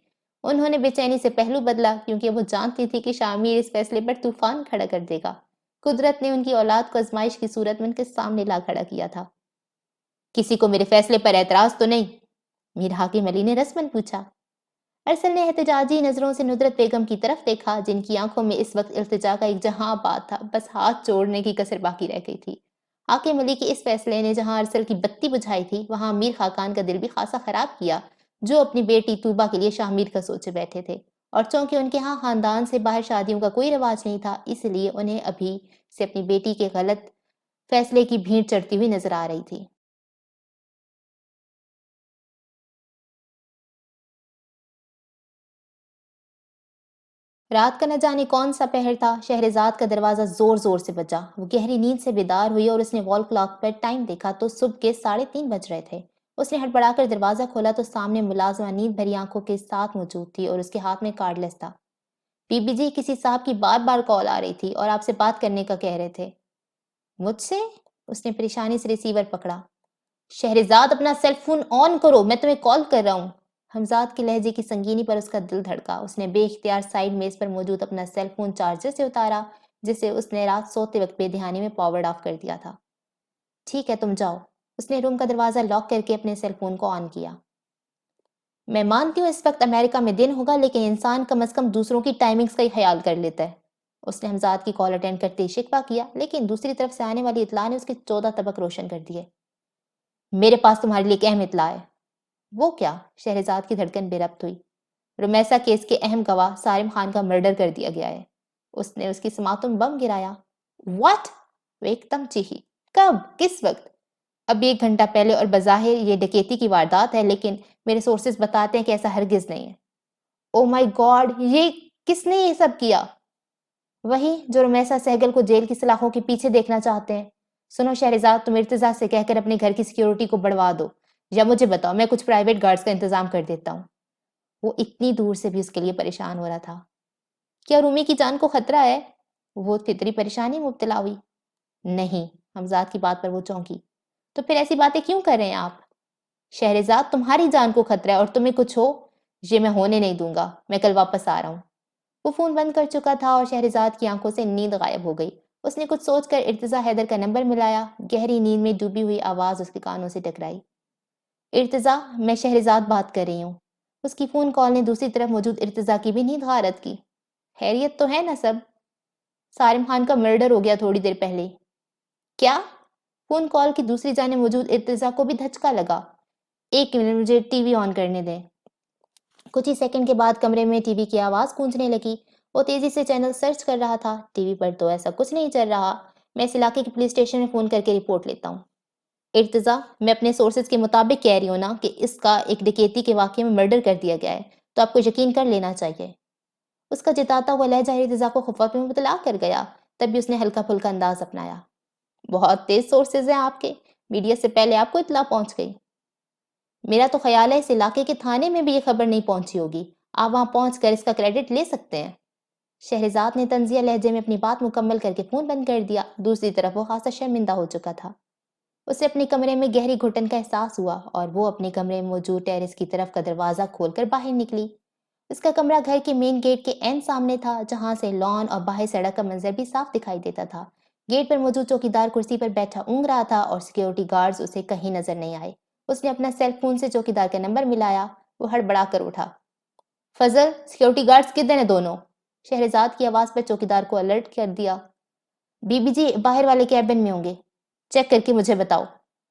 انہوں نے بے چینی سے پہلو بدلا، کیونکہ وہ جانتی تھی کہ شاہمیر اس فیصلے پر طوفان کھڑا کر دے گا۔ قدرت نے ان کی اولاد کو آزمائش کی صورت میں ان کے سامنے لا کھڑا کیا تھا۔ کسی کو میرے فیصلے پر اعتراض تو نہیں؟ میر حاکم علی نے رسمن پوچھا۔ ارسل نے احتجاجی نظروں سے ندرت بیگم کی طرف دیکھا، جن کی آنکھوں میں اس وقت التجا کا ایک جہاں بات تھا، بس ہاتھ جوڑنے کی کسر باقی رہ گئی تھی۔ حاکم علی کے اس فیصلے نے جہاں ارسل کی بتی بجھائی تھی، وہاں میر خاقان کا دل بھی خاصا خراب کیا، جو اپنی بیٹی طوبہ کے لیے شاہ میر کا سوچے بیٹھے تھے، اور چونکہ ان کے ہاں خاندان سے باہر شادیوں کا کوئی رواج نہیں تھا، اس لیے انہیں ابھی سے اپنی بیٹی کے غلط فیصلے کی بھینٹ چڑھتی ہوئی نظر آ رہی تھی۔ رات کا نہ جانے کون سا پہر تھا، شہرزاد کا دروازہ زور زور سے بجا۔ وہ گہری نیند سے بیدار ہوئی اور اس نے وال کلاک پر ٹائم دیکھا تو صبح کے 3:30 بج رہے تھے۔ اس نے ہڑبڑا کر دروازہ کھولا تو سامنے ملازمہ نیند بھری آنکھوں کے ساتھ موجود تھی اور اس کے ہاتھ میں کارڈ لیس تھا۔ بی بی جی، کسی صاحب کی بار بار کال آ رہی تھی اور آپ سے بات کرنے کا کہہ رہے تھے۔ مجھ سے؟ اس نے پریشانی سے ریسیور پکڑا۔ شہرزاد، اپنا سیل فون آن کرو، میں تمہیں کال کر رہا ہوں۔ حمزاد کے لہجے کی سنگینی پر اس کا دل دھڑکا۔ اس نے بے اختیار سائیڈ میز پر موجود اپنا سیل فون چارجر سے اتارا، جسے اس نے رات سوتے وقت بے دہانی میں پاور آف کر دیا تھا۔ ٹھیک ہے، تم جاؤ۔ اس نے روم کا دروازہ لاک کر کے اپنے سیل فون کو آن کیا۔ میں مانتی ہوں اس وقت امریکہ میں دن ہوگا، لیکن انسان کم از کم دوسروں کی ٹائمنگز کا ہی خیال کر لیتا ہے۔ اس نے حمزاد کی کال اٹینڈ کرتے ہی شکوہ کیا، لیکن دوسری طرف سے آنے والی اطلاع نے اس کے 14 طبق روشن کر دیے۔ میرے پاس تمہارے لیے ایک اہم اطلاع ہے۔ وہ کیا؟ شہرزاد کی دھڑکن بے ربط ہوئی۔ رمیسا کیس کے اہم گواہ سارم خان کا مرڈر کر دیا گیا ہے۔ اس نے اس کی سماعتوں میں بم گرایا۔ واٹ؟ وہ ایک دم چیخی۔ کب؟ کس وقت؟ ابھی 1 گھنٹہ پہلے، اور بظاہر یہ ڈکیتی کی واردات ہے، لیکن میرے سورسز بتاتے ہیں کہ ایسا ہرگز نہیں ہے۔ او مائی گاڈ، یہ کس نے یہ سب کیا؟ وہی جو رمیسا سہگل کو جیل کی سلاخوں کے پیچھے دیکھنا چاہتے ہیں۔ سنو شہرزاد، تم ارتضیٰ سے کہہ کر اپنے گھر کی سیکیورٹی کو بڑھوا دو، یا مجھے بتاؤ، میں کچھ پرائیویٹ گارڈز کا انتظام کر دیتا ہوں۔ وہ اتنی دور سے بھی اس کے لیے پریشان ہو رہا تھا۔ کیا رومی کی جان کو خطرہ ہے؟ وہ فطری پریشانی میں مبتلا ہوئی۔ نہیں، حمزاد کی بات پر وہ چونکی۔ تو پھر ایسی باتیں کیوں کر رہے ہیں آپ؟ شہرزاد، تمہاری جان کو خطرہ ہے اور تمہیں کچھ ہو، یہ میں ہونے نہیں دوں گا۔ میں کل واپس آ رہا ہوں۔ وہ فون بند کر چکا تھا اور شہرزاد کی آنکھوں سے نیند غائب ہو گئی۔ اس نے کچھ سوچ کر ارتضیٰ حیدر کا نمبر ملایا۔ گہری نیند میں ڈوبی ہوئی آواز اس کے کانوں سے ٹکرائی۔ ارتضیٰ، میں شہرزاد بات کر رہی ہوں۔ اس کی فون کال نے دوسری طرف موجود ارتضیٰ کی بھی نیند غارت کی۔ خیریت تو ہے نا سب؟ سارم خان کا مرڈر ہو گیا تھوڑی دیر پہلے۔ کیا؟ فون کال کی دوسری جانب موجود ارتضیٰ کو بھی دھچکا لگا۔ 1 منٹ، مجھے ٹی وی آن کرنے دیں۔ کچھ ہی سیکنڈ کے بعد کمرے میں ٹی وی کی آواز گونجنے لگی۔ وہ تیزی سے چینل سرچ کر رہا تھا۔ ٹی وی پر تو ایسا کچھ نہیں چل رہا۔ میں اس علاقے کے پولیس اسٹیشن میں فون کر کے رپورٹ لیتا ہوں۔ ارتضیٰ، میں اپنے سورسز کے مطابق کہہ رہی ہوں نا کہ اس کا ایک ڈکیتی کے واقعے میں مرڈر کر دیا گیا ہے، تو آپ کو یقین کر لینا چاہیے۔ اس کا جتاتا ہوا لہجہ ارتضیٰ کو خفت میں مبتلا کر گیا۔ تب بھی اس نے ہلکا پھلکا انداز اپنایا۔ بہت تیز سورسز ہیں آپ کے، میڈیا سے پہلے آپ کو اطلاع پہنچ گئی۔ میرا تو خیال ہے اس علاقے کے تھانے میں بھی یہ خبر نہیں پہنچی ہوگی۔ آپ وہاں پہنچ کر اس کا کریڈٹ لے سکتے ہیں۔ شہرزاد نے طنزیہ لہجے میں اپنی بات مکمل کر کے فون بند کر دیا۔ دوسری طرف وہ خاصا شرمندہ ہو چکا تھا۔ اسے اپنے کمرے میں گہری گھٹن کا احساس ہوا اور وہ اپنے کمرے میں موجود ٹیرس کی طرف کا دروازہ کھول کر باہر نکلی۔ اس کا کمرہ گھر کے مین گیٹ کے عین سامنے تھا، جہاں سے لان اور باہر سڑک کا منظر بھی صاف دکھائی دیتا تھا۔ گیٹ پر موجود چوکیدار کرسی پر بیٹھا اونگ رہا تھا اور سیکیورٹی گارڈز اسے کہیں نظر نہیں آئے۔ اس نے اپنا سیل فون سے چوکیدار کا نمبر ملایا۔ وہ ہڑبڑا کر اٹھا۔ فضل، سیکیورٹی گارڈز کدھر ہیں دونوں؟ شہرزاد کی آواز پر چوکیدار کو الرٹ کر دیا۔ بی بی جی باہر والے کیبن میں ہوں گے، چیک کر کے مجھے بتاؤ۔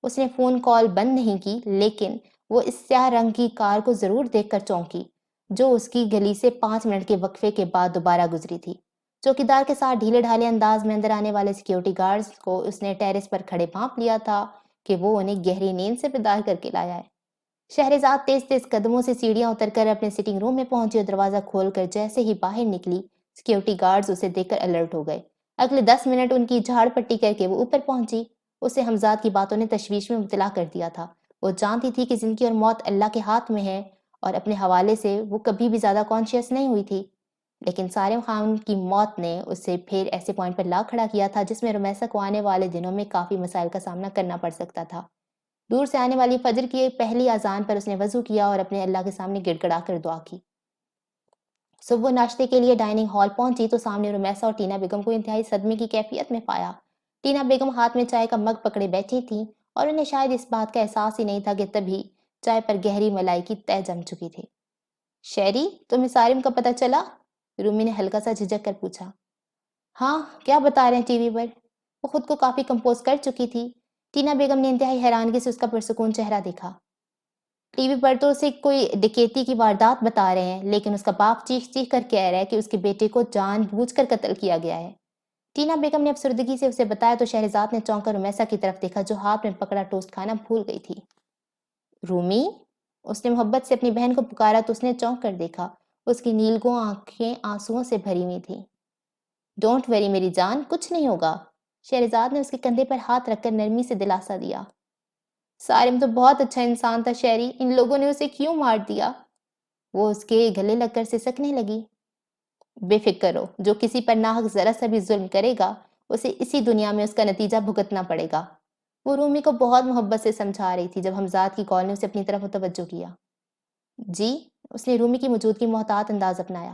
اس نے فون کال بند نہیں کی، لیکن وہ اس سیاہ رنگ کی کار کو ضرور دیکھ کر چونکی، جو اس کی گلی سے 5 منٹ کے وقفے کے بعد دوبارہ گزری تھی۔ چوکیدار کے ساتھ ڈھیلے ڈھالے انداز میں اندر آنے والے سیکیورٹی گارڈز کو اس نے ٹیرس پر کھڑے بھانپ لیا تھا کہ وہ انہیں گہری نیند سے بیدار کر کے لایا ہے۔ شہرزاد تیز تیز قدموں سے سیڑھیاں اتر کر اپنے سٹنگ روم میں پہنچی اور دروازہ کھول کر جیسے ہی باہر نکلی، سیکیورٹی گارڈز اسے دیکھ کر الرٹ ہو گئے۔ اگلے 10 منٹ ان کی جھاڑ پٹی کر کے وہ اوپر پہنچی۔ اسے حمزاد کی باتوں نے تشویش میں مبتلا کر دیا تھا۔ وہ جانتی تھی کہ زندگی اور موت اللہ کے ہاتھ میں ہے، اور اپنے حوالے سے وہ کبھی بھی زیادہ کانشیس نہیں ہوئی تھی، لیکن سارم خان کی موت نے اسے پھر ایسے پوائنٹ پر لا کھڑا کیا تھا جس میں رمیسا کو آنے والے دنوں میں کافی مسائل کا سامنا کرنا پڑ سکتا تھا۔ دور سے آنے والی فجر کی ایک پہلی اذان پر اس نے وضو کیا اور اپنے اللہ کے سامنے گڑ گڑا کر دعا کی۔ صبح ناشتے کے لیے ڈائننگ ہال پہنچی تو سامنے رمیسا اور ٹینا بیگم کو انتہائی صدمے کی کیفیت میں پایا۔ ٹینا بیگم ہاتھ میں چائے کا مگ پکڑے بیٹھی تھیں اور انہیں شاید اس بات کا احساس ہی نہیں تھا کہ تبھی چائے پر گہری ملائی کی تہ جم چکی تھی۔ شہری، تمہیں سارم کا پتہ چلا؟ رومی نے ہلکا سا جھجک کر پوچھا۔ ہاں، کیا بتا رہے ہیں ٹی وی پر؟ وہ خود کو کافی کمپوز کر چکی تھی۔ ٹینا بیگم نے انتہائی حیرانگی سے اس کا پرسکون چہرہ دیکھا۔ ٹی وی پر تو اسے کوئی ڈکیتی کی واردات بتا رہے ہیں، لیکن اس کا باپ چیخ چیخ کر کہہ رہا ہے کہ اس کے بیٹے کو جان بوجھ کر قتل کیا گیا ہے۔ ٹینا بیگم نے افسردگی سے اسے بتایا تو شہرزاد نے چونک کر رمیسا کی طرف دیکھا جو ہاتھ میں پکڑا ٹوسٹ کھانا بھول گئی تھی۔ رومی؟ اس نے محبت سے اپنی بہن کو پکارا تو اس نے چونک کر دیکھا۔ اس کی نیلگوں آنکھیں آنسوؤں سے بھری ہوئی تھیں۔ ڈونٹ وری میری جان، کچھ نہیں ہوگا۔ شہرزاد نے اس کے کندھے پر ہاتھ رکھ کر نرمی سے دلاسا دیا۔ سارم تو بہت اچھا انسان تھا شہری، ان لوگوں نے اسے کیوں مار دیا؟ وہ اس کے گلے لگ کر سسکنے لگی۔ بے فکر ہو، جو کسی پر ناحق ذرا سا بھی ظلم کرے گا اسے اسی دنیا میں اس کا نتیجہ بھگتنا پڑے گا۔ وہ رومی کو بہت محبت سے سمجھا رہی تھی جب حمزاد کی کال نے اسے اپنی طرف متوجہ کیا۔ جی؟ اس نے رومی کی موجودگی محتاط انداز اپنایا۔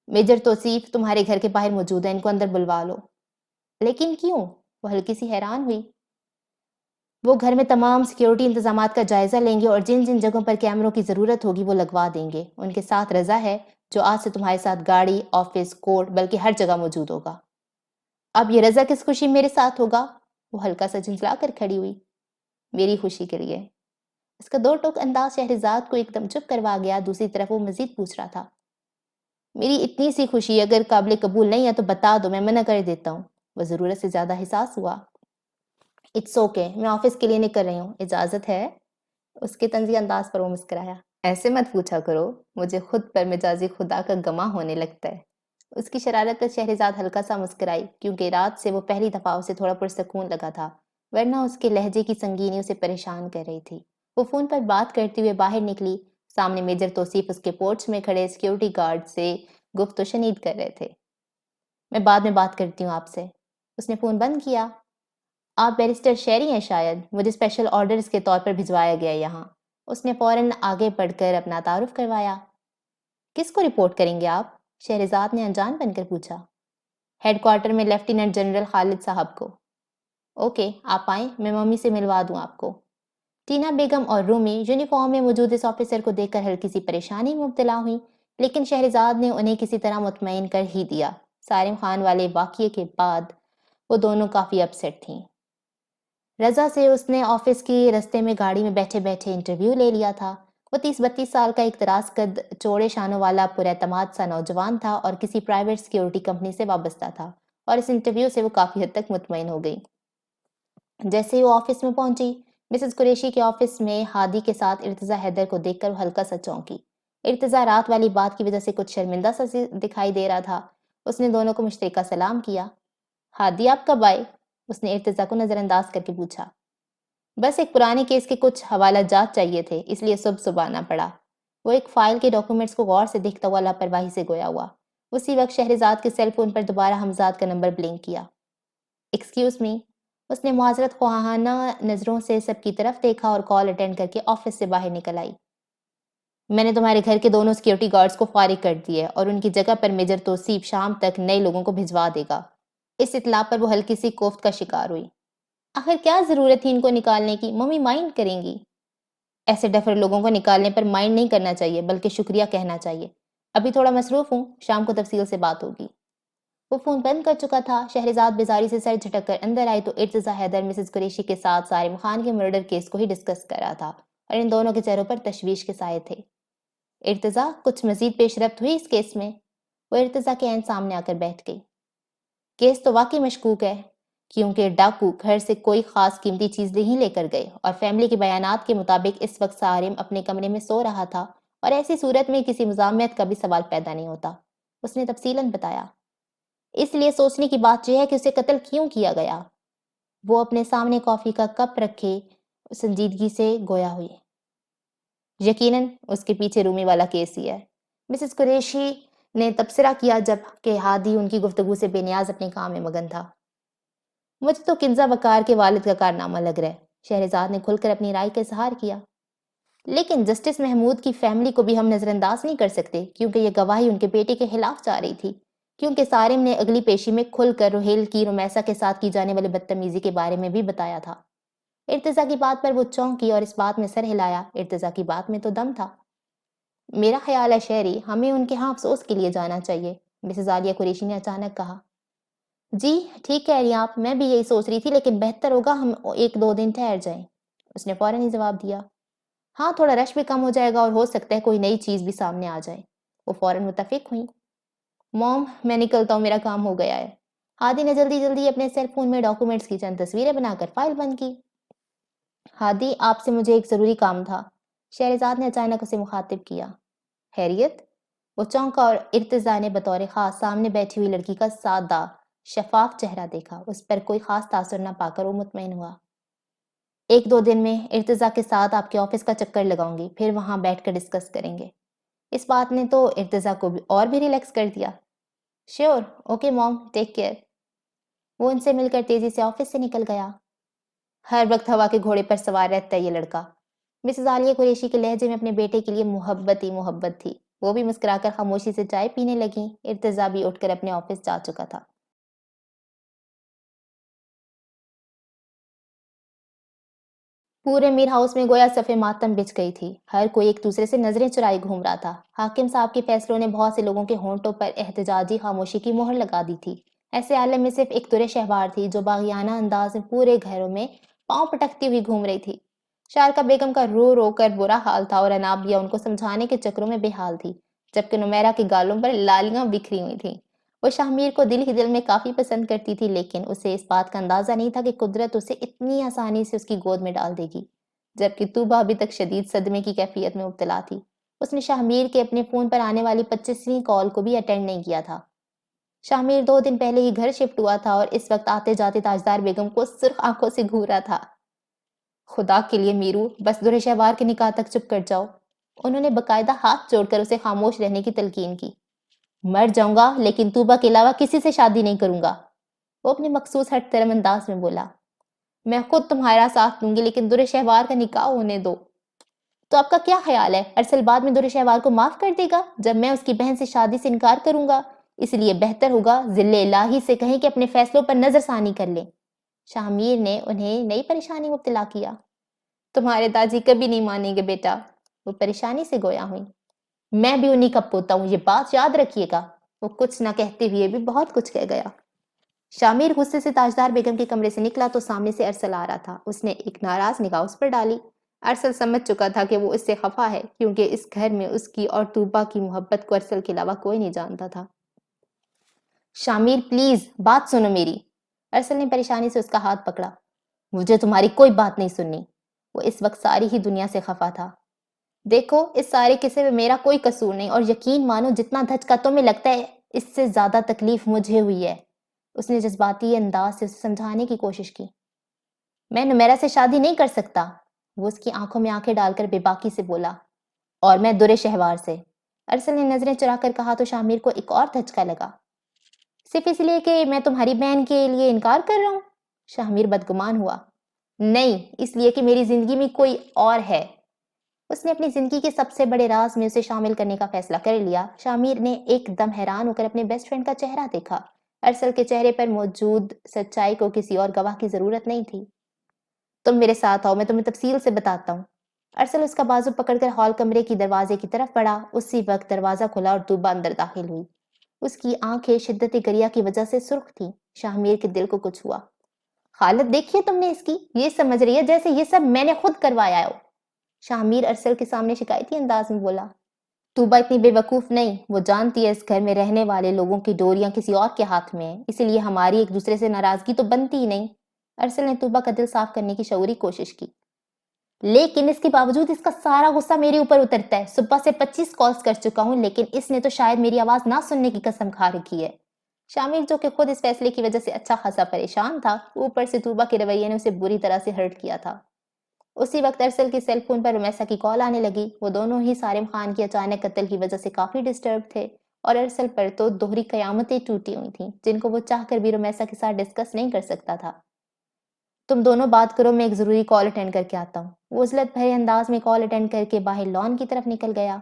میجر توصیف تمہارے گھر کے باہر موجود ہے، ان کو اندر بلوا لو۔ لیکن کیوں؟ وہ ہلکی سی حیران ہوئی۔ وہ گھر میں تمام سیکیورٹی انتظامات کا جائزہ لیں گے اور جن جن جگہوں پر کیمروں کی ضرورت ہوگی وہ لگوا دیں گے۔ ان کے ساتھ رضا ہے جو آج سے تمہارے ساتھ گاڑی، آفس، کورٹ بلکہ ہر جگہ موجود ہوگا۔ اب یہ رضا کس خوشی میرے ساتھ ہوگا؟ وہ ہلکا سا جھنجھلا کر کھڑی ہوئی۔ میری خوشی کے لیے۔ اس کا دو ٹوک انداز شہرزاد کو ایک دم چپ کروا گیا۔ دوسری طرف وہ مزید پوچھ رہا تھا۔ میری اتنی سی خوشی اگر قابل قبول نہیں ہے تو بتا دو، میں منع کر دیتا ہوں۔ وہ ضرورت سے زیادہ حساس ہوا۔ اٹس اوکے، میں آفس کے لیے نکل رہی ہوں، اجازت ہے؟ اس کے طنزی انداز پر وہ مسکرایا۔ ایسے مت پوچھا کرو، مجھے خود پر مجازی خدا کا گماں ہونے لگتا ہے۔ اس کی شرارت پر شہرزاد ہلکا سا مسکرائی کیونکہ رات سے وہ پہلی دفعہ اسے تھوڑا پرسکون لگا تھا، ورنہ اس کے لہجے کی سنگینی اسے پریشان کر رہی تھی۔ وہ فون پر بات کرتے ہوئے باہر نکلی۔ سامنے میجر توصیف اس کے پورچ میں کھڑے سیکیورٹی گارڈ سے گفت و شنید کر رہے تھے۔ میں بعد میں بات کرتی ہوں آپ سے۔ اس نے فون بند کیا۔ آپ بیرسٹر شہری ہیں شاید، مجھے اسپیشل آرڈرز کے طور پر بھجوایا گیا یہاں۔ اس نے فوراً آگے بڑھ کر اپنا تعارف کروایا۔ کس کو رپورٹ کریں گے آپ؟ شہرزاد نے انجان بن کر پوچھا۔ ہیڈ کوارٹر میں لیفٹیننٹ جنرل خالد صاحب کو۔ اوکے، آپ آئیں، میں ممی سے ملوا دوں آپ کو۔ ٹینا بیگم اور رومی یونیفارم میں موجود اس آفیسر کو دیکھ کر ہلکی سی پریشانی میں مبتلا ہوئی، لیکن شہرزاد نے انہیں کسی طرح مطمئن کر ہی دیا۔ سارم خان والے واقعے کے بعد وہ دونوں کافی اپسیٹ تھیں۔ رضا سے اس نے آفس کی رستے میں گاڑی میں بیٹھے بیٹھے انٹرویو لے لیا تھا۔ وہ 30-32 سال کا ایک دراز قد، چوڑے شانوں والا پراعتماد سا نوجوان تھا اور کسی پرائیویٹ سیکیورٹی کمپنی سے وابستہ تھا، اور اس انٹرویو سے وہ کافی حد تک مطمئن ہو گئی۔ جیسے ہی وہ آفس میں پہنچی، مسز قریشی کے آفس میں ہادی کے ساتھ ارتضیٰ حیدر کو دیکھ کر وہ ہلکا سا چونکی۔ ارتضیٰ رات والی بات کی وجہ سے کچھ شرمندہ سا دکھائی دے رہا تھا۔ اس نے دونوں کو مشترکہ سلام کیا۔ ہادی، آپ کب آئے؟ اس نے ارتضیٰ کو نظر انداز کر کے پوچھا۔ بس ایک پرانے کیس کے کچھ حوالہ جات چاہیے تھے، اس لیے صبح آنا پڑا۔ وہ ایک فائل کے ڈاکومنٹس کو غور سے دیکھتا ہوا لاپرواہی سے گویا ہوا۔ اسی وقت شہرزاد کے سیل فون پر دوبارہ حمزاد کا نمبر بلنک کیا۔ Excuse me. اس نے معذرت خواہانہ نظروں سے سب کی طرف دیکھا اور کال اٹینڈ کر کے آفس سے باہر نکل آئی۔ میں نے تمہارے گھر کے دونوں سیکیورٹی گارڈز کو فارغ کر دیے اور ان کی جگہ پر میجر توصیف شام تک نئے لوگوں کو بھجوا دے گا۔ اس اطلاع پر وہ ہلکی سی کوفت کا شکار ہوئی۔ آخر کیا ضرورت تھی ان کو نکالنے کی؟ ممی مائنڈ کریں گی؟ ایسے ڈفر لوگوں کو نکالنے پر مائنڈ نہیں کرنا چاہیے بلکہ شکریہ کہنا چاہیے۔ ابھی تھوڑا مصروف ہوں، شام کو تفصیل سے بات ہوگی۔ وہ فون بند کر چکا تھا۔ شہرزاد بیزاری سے سر جھٹک کر اندر آئی تو ارتضیٰ حیدر مسز قریشی کے ساتھ سارم خان کے مرڈر کیس کو ہی ڈسکس کر رہا تھا اور ان دونوں کے چہروں پر تشویش کے سائے تھے۔ ارتضیٰ، کچھ مزید پیش رفت ہوئی اس کیس میں؟ وہ ارتضیٰ کے عین سامنے آ کر بیٹھ گئی۔ کیس تو واقعی مشکوک ہے کیونکہ ڈاکو گھر سے کوئی خاص قیمتی چیز نہیں لے کر گئے اور فیملی کے بیانات کے مطابق اس وقت سارم اپنے کمرے میں سو رہا تھا اور ایسی صورت میں کسی مزاحمت کا بھی سوال پیدا نہیں ہوتا۔ اس نے تفصیلاً بتایا۔ اس لیے سوچنے کی بات یہ ہے کہ اسے قتل کیوں کیا گیا؟ وہ اپنے سامنے کافی کا کپ رکھے سنجیدگی سے گویا ہوئی۔ یقیناً اس کے پیچھے رومی والا کیس ہی ہے، مسز قریشی نے تبصرہ کیا جب کہ ہادی ان کی گفتگو سے بے نیاز اپنے کام میں مگن تھا۔ مجھے تو کنزا وقار کے والد کا کارنامہ لگ رہا ہے، شہرزاد نے کھل کر اپنی رائے کا اظہار کیا۔ لیکن جسٹس محمود کی فیملی کو بھی ہم نظر انداز نہیں کر سکتے کیونکہ یہ گواہی ان کے بیٹے کے خلاف جا رہی تھی، کیونکہ سارم نے اگلی پیشی میں کھل کر روہیل کی رمیسا کے ساتھ کی جانے والی بدتمیزی کے بارے میں بھی بتایا تھا۔ ارتضیٰ کی بات پر وہ چونکی اور اس بات میں سر ہلایا۔ ارتضیٰ کی بات میں تو دم تھا۔ میرا خیال ہے شہری، ہمیں ان کے ہاں افسوس کے لیے جانا چاہیے، مسز عالیہ قریشی نے اچانک کہا۔ جی ٹھیک کہہ رہی ہیں آپ، میں بھی یہی سوچ رہی تھی، لیکن بہتر ہوگا ہم 1-2 دن ٹھہر جائیں۔ اس نے فوراً ہی جواب دیا۔ ہاں تھوڑا رش بھی کم ہو جائے گا اور ہو سکتا ہے کوئی نئی چیز بھی سامنے آ جائے۔ وہ فوراً متفق ہوئیں۔ موم میں نکلتا ہوں، میرا کام ہو گیا ہے۔ ہادی نے جلدی جلدی اپنے سیل فون میں ڈاکومنٹس کی چند تصویریں بنا کر فائل بند کی۔ ہادی آپ سے مجھے ایک ضروری کام تھا، شہرزاد نے اچانک اسے مخاطب کیا۔ خیریت؟ وہ چونکا اور ارتضیٰ نے بطور خاص سامنے بیٹھی ہوئی لڑکی کا سادہ شفاف چہرہ دیکھا۔ اس پر کوئی خاص تاثر نہ پا کر وہ مطمئن ہوا۔ 1-2 دن میں ارتضیٰ کے ساتھ آپ کے آفس کا چکر لگاؤں گی، پھر وہاں بیٹھ کر ڈسکس کریں گے۔ اس بات نے تو ارتضیٰ کو بھی اور بھی ریلیکس کر دیا۔ شیور، اوکے موم، ٹیک کیئر۔ وہ ان سے مل کر تیزی سے آفس سے نکل گیا۔ ہر وقت ہوا کے گھوڑے پر سوار رہتا ہے یہ لڑکا۔ مسز عالیہ قریشی کے لہجے میں اپنے بیٹے کے لیے محبت ہی محبت تھی۔ وہ بھی مسکرا کر خاموشی سے چائے پینے لگیں۔ ارتضیٰ بھی اٹھ کر اپنے آفس جا چکا تھا۔ پورے میر ہاؤس میں گویا صفِ ماتم بچھ گئی تھی۔ ہر کوئی ایک دوسرے سے نظریں چرائے گھوم رہا تھا۔ حاکم صاحب کے فیصلوں نے بہت سے لوگوں کے ہونٹوں پر احتجاجی خاموشی کی مہر لگا دی تھی۔ ایسے عالم میں صرف ایک درِ شہوار تھی جو باغیانہ انداز میں پورے گھروں میں پاؤں پٹکتی ہوئی گھوم رہی تھی۔ شارکا بیگم کا رو رو کر برا حال تھا اور انابیہ ان کو سمجھانے کے چکروں میں بے حال تھی، جبکہ نمیرہ کے گالوں پر لالیاں بکھری ہوئی تھیں۔ وہ شاہ میر کو دل ہی دل میں کافی پسند کرتی تھی، لیکن اسے اس بات کا اندازہ نہیں تھا کہ قدرت اسے اتنی آسانی سے اس کی گود میں ڈال دے گی، جبکہ طوبہ ابھی تک شدید صدمے کی کیفیت میں مبتلا تھی۔ اس نے شاہ میر کے اپنے فون پر آنے والی 25ویں کال کو بھی اٹینڈ نہیں کیا تھا۔ شاہ میر 2 دن پہلے ہی گھر شفٹ ہوا تھا اور اس وقت آتے جاتے تاجدار بیگم کو سرخ آنکھوں سے گھورا تھا۔ خدا کے لیے میرو، بس درِ شہوار کے نکاح تک چپ کر جاؤ۔ انہوں نے باقاعدہ ہاتھ جوڑ کر اسے خاموش رہنے کی تلقین کی۔ مر جاؤں گا لیکن طوبہ کے علاوہ کسی سے شادی نہیں کروں گا، وہ اپنے مخصوص ہٹ درم انداز میں بولا۔ میں خود تمہارا ساتھ دوں گی لیکن درِ شہوار کا نکاح ہونے دو۔ تو آپ کا کیا خیال ہے، ارسل بعد میں درِ شہوار کو معاف کر دے گا جب میں اس کی بہن سے شادی سے انکار کروں گا؟ اس لیے بہتر ہوگا ذل الہی سے کہیں کہ اپنے فیصلوں پر نظر ثانی کر لیں۔ شاہ میر نے انہیں نئی پریشانی مبتلا کیا۔ تمہارے داجی کبھی نہیں مانیں گے بیٹا، وہ پریشانی سے گویا ہوئی۔ میں بھی انہی کا پوتا ہوں، یہ بات یاد رکھیے گا۔ وہ کچھ نہ کہتے ہوئے بھی بہت کچھ کہہ گیا۔ شاہ میر غصے سے تاجدار بیگم کے کمرے سے نکلا تو سامنے سے ارسل آ رہا تھا۔ اس نے ایک ناراض نگاہ اس پر ڈالی۔ ارسل سمجھ چکا تھا کہ وہ اس سے خفا ہے، کیونکہ اس گھر میں اس کی اور طوبہ کی محبت کو ارسل کے علاوہ کوئی نہیں جانتا تھا۔ شاہ میر پلیز بات سنو میری۔ ارسل نے پریشانی سے اس کا ہاتھ پکڑا۔ مجھے تمہاری کوئی بات نہیں سننی۔ وہ اس وقت ساری ہی دنیا سے خفا تھا۔ دیکھو اس سارے قصے میں میرا کوئی قصور نہیں، اور یقین مانو جتنا دھچکا تمہیں لگتا ہے اس سے زیادہ تکلیف مجھے ہوئی ہے۔ اس نے جذباتی انداز سے اسے سمجھانے کی کوشش کی۔ میں نمیرہ سے شادی نہیں کر سکتا، وہ اس کی آنکھوں میں آنکھیں ڈال کر بے باکی سے بولا، اور میں درِ شہوار سے۔ ارسل نے نظریں چرا کر کہا تو شاہ میر کو ایک اور دھچکا لگا۔ صرف اس لیے کہ میں تمہاری بہن کے لیے انکار کر رہا ہوں؟ شاہ میر بدگمان ہوا۔ نہیں، اس لیے کہ میری زندگی میں کوئی اور ہے۔ اس نے اپنی زندگی کے سب سے بڑے راز میں اسے شامل کرنے کا فیصلہ کر لیا۔ شاہ میر نے ایک دم حیران ہو کر اپنے بیسٹ فرینڈ کا چہرہ دیکھا۔ ارسل کے چہرے پر موجود سچائی کو کسی اور گواہ کی ضرورت نہیں تھی۔ تم میرے ساتھ آؤ، میں تمہیں تفصیل سے بتاتا ہوں۔ ارسل اس کا بازو پکڑ کر ہال کمرے کی دروازے کی طرف بڑھا۔ اسی وقت دروازہ کھلا اور طوبہ اندر داخل ہوئی۔ اس کی آنکھیں شدت گریہ کی وجہ سے سرخ تھیں۔ شاہ میر کے دل کو کچھ ہوا۔ حالت دیکھیے تم نے اس کی، یہ سمجھ رہی ہے جیسے یہ سب میں نے خود کروایا ہو۔ شاہ میر ارسل کے سامنے شکایتی انداز میں بولا۔ طوبہ اتنی بے وقوف نہیں، وہ جانتی ہے اس گھر میں رہنے والے لوگوں کی ڈوریاں کسی اور کے ہاتھ میں ہیں، اسی لیے ہماری ایک دوسرے سے ناراضگی تو بنتی ہی نہیں۔ ارسل نے طوبہ کا دل صاف کرنے کی شعوری کوشش کی۔ لیکن اس کے باوجود اس کا سارا غصہ میرے اوپر اترتا ہے۔ صبح سے 25 کالز کر چکا ہوں، لیکن اس نے تو شاید میری آواز نہ سننے کی قسم کھا رکھی ہے۔ شاہ میر جو کہ خود اس فیصلے کی وجہ سے اچھا خاصا پریشان تھا، اوپر سے طوبہ کے رویے نے اسے بری طرح سے ہرٹ کیا تھا۔ اسی وقت ارسل کے سیل فون پر رمیسا کی کال آنے لگی۔ وہ دونوں ہی سارم خان کی اچانک قتل کی وجہ سے کافی ڈسٹرب تھے، اور ارسل پر تو دوہری قیامتیں ٹوٹی ہوئی تھیں جن کو وہ چاہ کر بھی رمیسا کے ساتھ ڈسکس نہیں کر سکتا تھا۔ تم دونوں بات کرو، میں ایک ضروری کال اٹینڈ کر کے آتا ہوں۔ وہ عزلت بھرے انداز میں کال اٹینڈ کر کے باہر لان کی طرف نکل گیا۔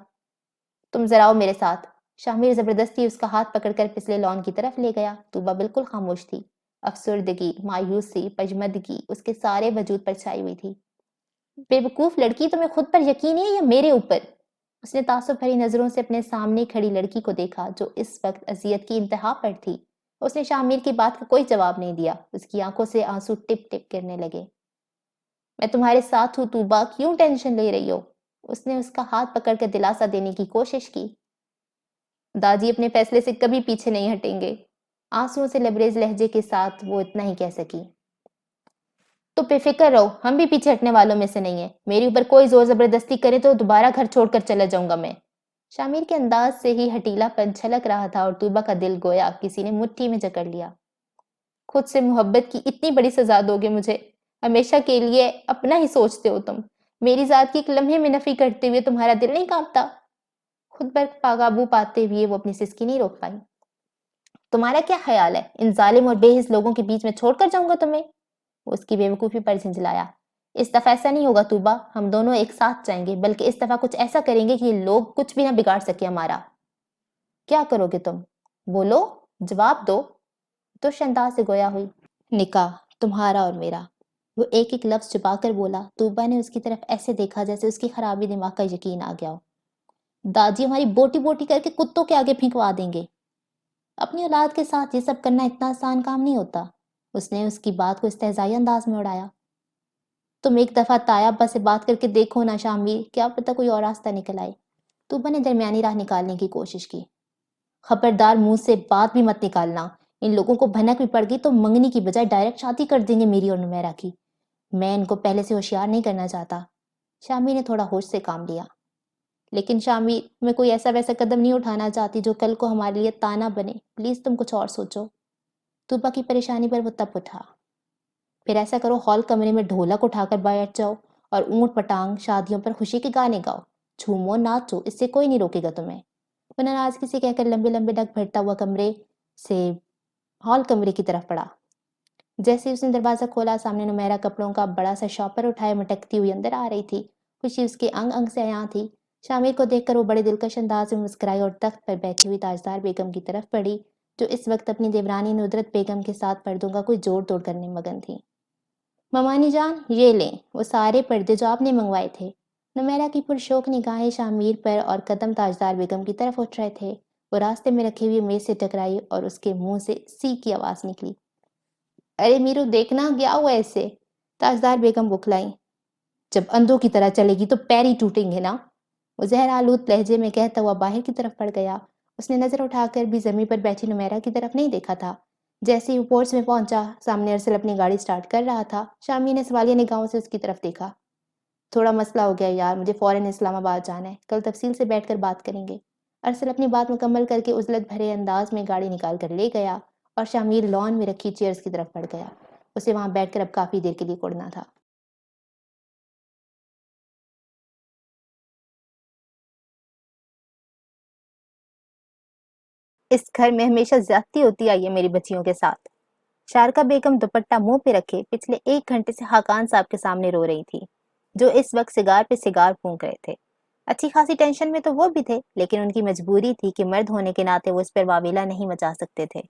تم ذرا آؤ میرے ساتھ۔ شاہ میر زبردستی اس کا ہاتھ پکڑ کر پچھلے لان کی طرف لے گیا۔ طوبہ بالکل خاموش تھی۔ افسردگی، مایوسی، پشمدگی اس کے سارے وجود پر چھائی ہوئی تھی۔ بے وقوف لڑکی، تمہیں خود پر یقین ہے یا میرے اوپر؟ اس نے تعصب بھری نظروں سے اپنے سامنے کھڑی لڑکی کو دیکھا جو اس وقت اذیت کی انتہا پر تھی۔ اس نے شامیر کی بات کا کوئی جواب نہیں دیا۔ اس کی آنکھوں سے آنسو ٹپ ٹپ گرنے لگے۔ میں تمہارے ساتھ ہوں طوبا، کیوں ٹینشن لے رہی ہو؟ اس نے اس کا ہاتھ پکڑ کر دلاسا دینے کی کوشش کی۔ داجی اپنے فیصلے سے کبھی پیچھے نہیں ہٹیں گے، آنسوؤں سے لبریز لہجے کے ساتھ وہ اتنا ہی کہہ سکی۔ تو بے فکر رہو، ہم بھی پیچھے ہٹنے والوں میں سے نہیں ہیں۔ میرے اوپر کوئی زور زبردستی کرے تو دوبارہ گھر چھوڑ کر چلا جاؤں گا میں۔ شامیر کے انداز سے ہی ہٹیلا پن چھلک رہا تھا اور طوبا کا دل گویا کسی نے مٹھی میں جکڑ لیا۔ خود سے محبت کی اتنی بڑی سزا دو گے مجھے؟ ہمیشہ کے لیے اپنا ہی سوچتے ہو تم۔ میری ذات کی ایک لمحے میں نفی کرتے ہوئے تمہارا دل نہیں کانپتا؟ خود پر قابو پاتے ہوئے وہ اپنی سسکی نہیں روک پائی۔ تمہارا کیا خیال ہے ان ظالم اور بے حس لوگوں کے بیچ میں چھوڑ کر جاؤں گا تمہیں؟ وہ اس کی بے وقوفی پر جھنجھلایا۔ اس دفعہ ایسا نہیں ہوگا طوبا، ہم دونوں ایک ساتھ جائیں گے، بلکہ اس دفعہ کچھ ایسا کریں گے کہ یہ لوگ کچھ بھی نہ بگاڑ سکے ہمارا۔ کیا کرو گے تم؟ بولو، جواب دو۔ تو انداز سے گویا ہوئی۔ نکاح، تمہارا اور میرا۔ وہ ایک ایک لفظ چھپا کر بولا۔ طوبا نے اس کی طرف ایسے دیکھا جیسے اس کی خرابی دماغ کا یقین آ گیا ہو۔ داجی ہماری بوٹی بوٹی کر کے کتوں کے آگے پھینکوا دیں گے۔ اپنی اولاد کے ساتھ یہ سب کرنا اتنا آسان کام نہیں ہوتا۔ اس نے اس کی بات کو استہزائی انداز میں اڑایا۔ تم ایک دفعہ تایا ابا سے بات کر کے دیکھو نا شامیر، کیا پتہ کوئی اور راستہ نکل آئے۔ طوبا نے درمیانی راہ نکالنے کی کوشش کی۔ خبردار منہ سے بات بھی مت نکالنا، ان لوگوں کو بھنک بھی پڑ گئی تو منگنی کی بجائے ڈائریکٹ شادی کر دیں گے میری اور نمیرہ کی۔ میں ان کو پہلے سے ہوشیار نہیں کرنا چاہتا۔ شامیر نے تھوڑا ہوش سے کام لیا۔ لیکن شامیر، میں کوئی ایسا ویسا قدم نہیں اٹھانا چاہتی جو کل کو ہمارے لیے تانا بنے، پلیز تم کچھ اور سوچو۔ طوبا کی پریشانی پر وہ تپ اٹھا۔ پھر ایسا کرو، ہال کمرے میں ڈھولک اٹھا کر بیٹھ جاؤ اور اونٹ پٹانگ شادیوں پر خوشی کے گانے گاؤ، جھومو ناچو، اس سے کوئی نہیں روکے گا تمہیں۔ وہ ناراضگی سے کہہ کر لمبے لمبے ڈگ بھرتا ہوا کمرے سے ہال کمرے کی طرف بڑھا۔ جیسے اس نے دروازہ کھولا، سامنے نمیرہ کپڑوں کا بڑا سا شاپر اٹھائے مٹکتی ہوئی اندر آ رہی تھی۔ خوشی اس کے انگ انگ سے عیاں تھی۔ شامیر کو دیکھ کر وہ بڑے دلکش انداز میں مسکرائی اور تخت پر بیٹھی ہوئی تاجدار بیگم کی طرف بڑھی، جو اس وقت اپنی دیورانی ندرت بیگم کے ساتھ پردوں کا کوئی جوڑ توڑ کرنے مگن تھی۔ ممانی جان، یہ لیں وہ سارے پردے جو آپ نے منگوائے تھے۔ نمیرہ کی پرشوق نگاہیں شامیر پر اور قدم تاجدار بیگم کی طرف اٹھ رہے تھے۔ وہ راستے میں رکھی ہوئی میز سے ٹکرائی اور اس کے منہ سے سی کی آواز نکلی۔ ارے میرو، دیکھنا کیا ہوا ایسے؟ تاجدار بیگم بکھلائیں۔ جب اندھوں کی طرح چلے گی تو پیر ہی ٹوٹیں گے نا؟ وہ زہر آلود لہجے میں کہتا ہوا باہر کی طرف پڑ گیا۔ اس نے نظر اٹھا کر بھی زمین پر بیٹھی نمیرہ کی طرف نہیں دیکھا تھا۔ جیسے ہی وہ پورچ میں پہنچا، سامنے ارسل اپنی گاڑی سٹارٹ کر رہا تھا۔ شامیر نے سوالیہ نگاہوں سے اس کی طرف دیکھا۔ تھوڑا مسئلہ ہو گیا یار، مجھے فوراً اسلام آباد جانا ہے، کل تفصیل سے بیٹھ کر بات کریں گے۔ ارسل اپنی بات مکمل کر کے عزلت بھرے انداز میں گاڑی نکال کر لے گیا اور شامیر لان میں رکھی چیئرز کی طرف بڑھ گیا۔ اسے وہاں بیٹھ کر اب کافی دیر کے لیے اڑنا تھا۔ اس گھر میں ہمیشہ زیادتی ہوتی آئی ہے میری بچیوں کے ساتھ۔ شارکا بیگم دوپٹہ منہ پہ رکھے پچھلے 1 گھنٹے سے حاقان صاحب کے سامنے رو رہی تھی، جو اس وقت سگار پہ سگار پھونک رہے تھے۔ اچھی خاصی ٹینشن میں تو وہ بھی تھے، لیکن ان کی مجبوری تھی کہ مرد ہونے کے ناطے وہ اس پر واویلا نہیں مچا سکتے تھے۔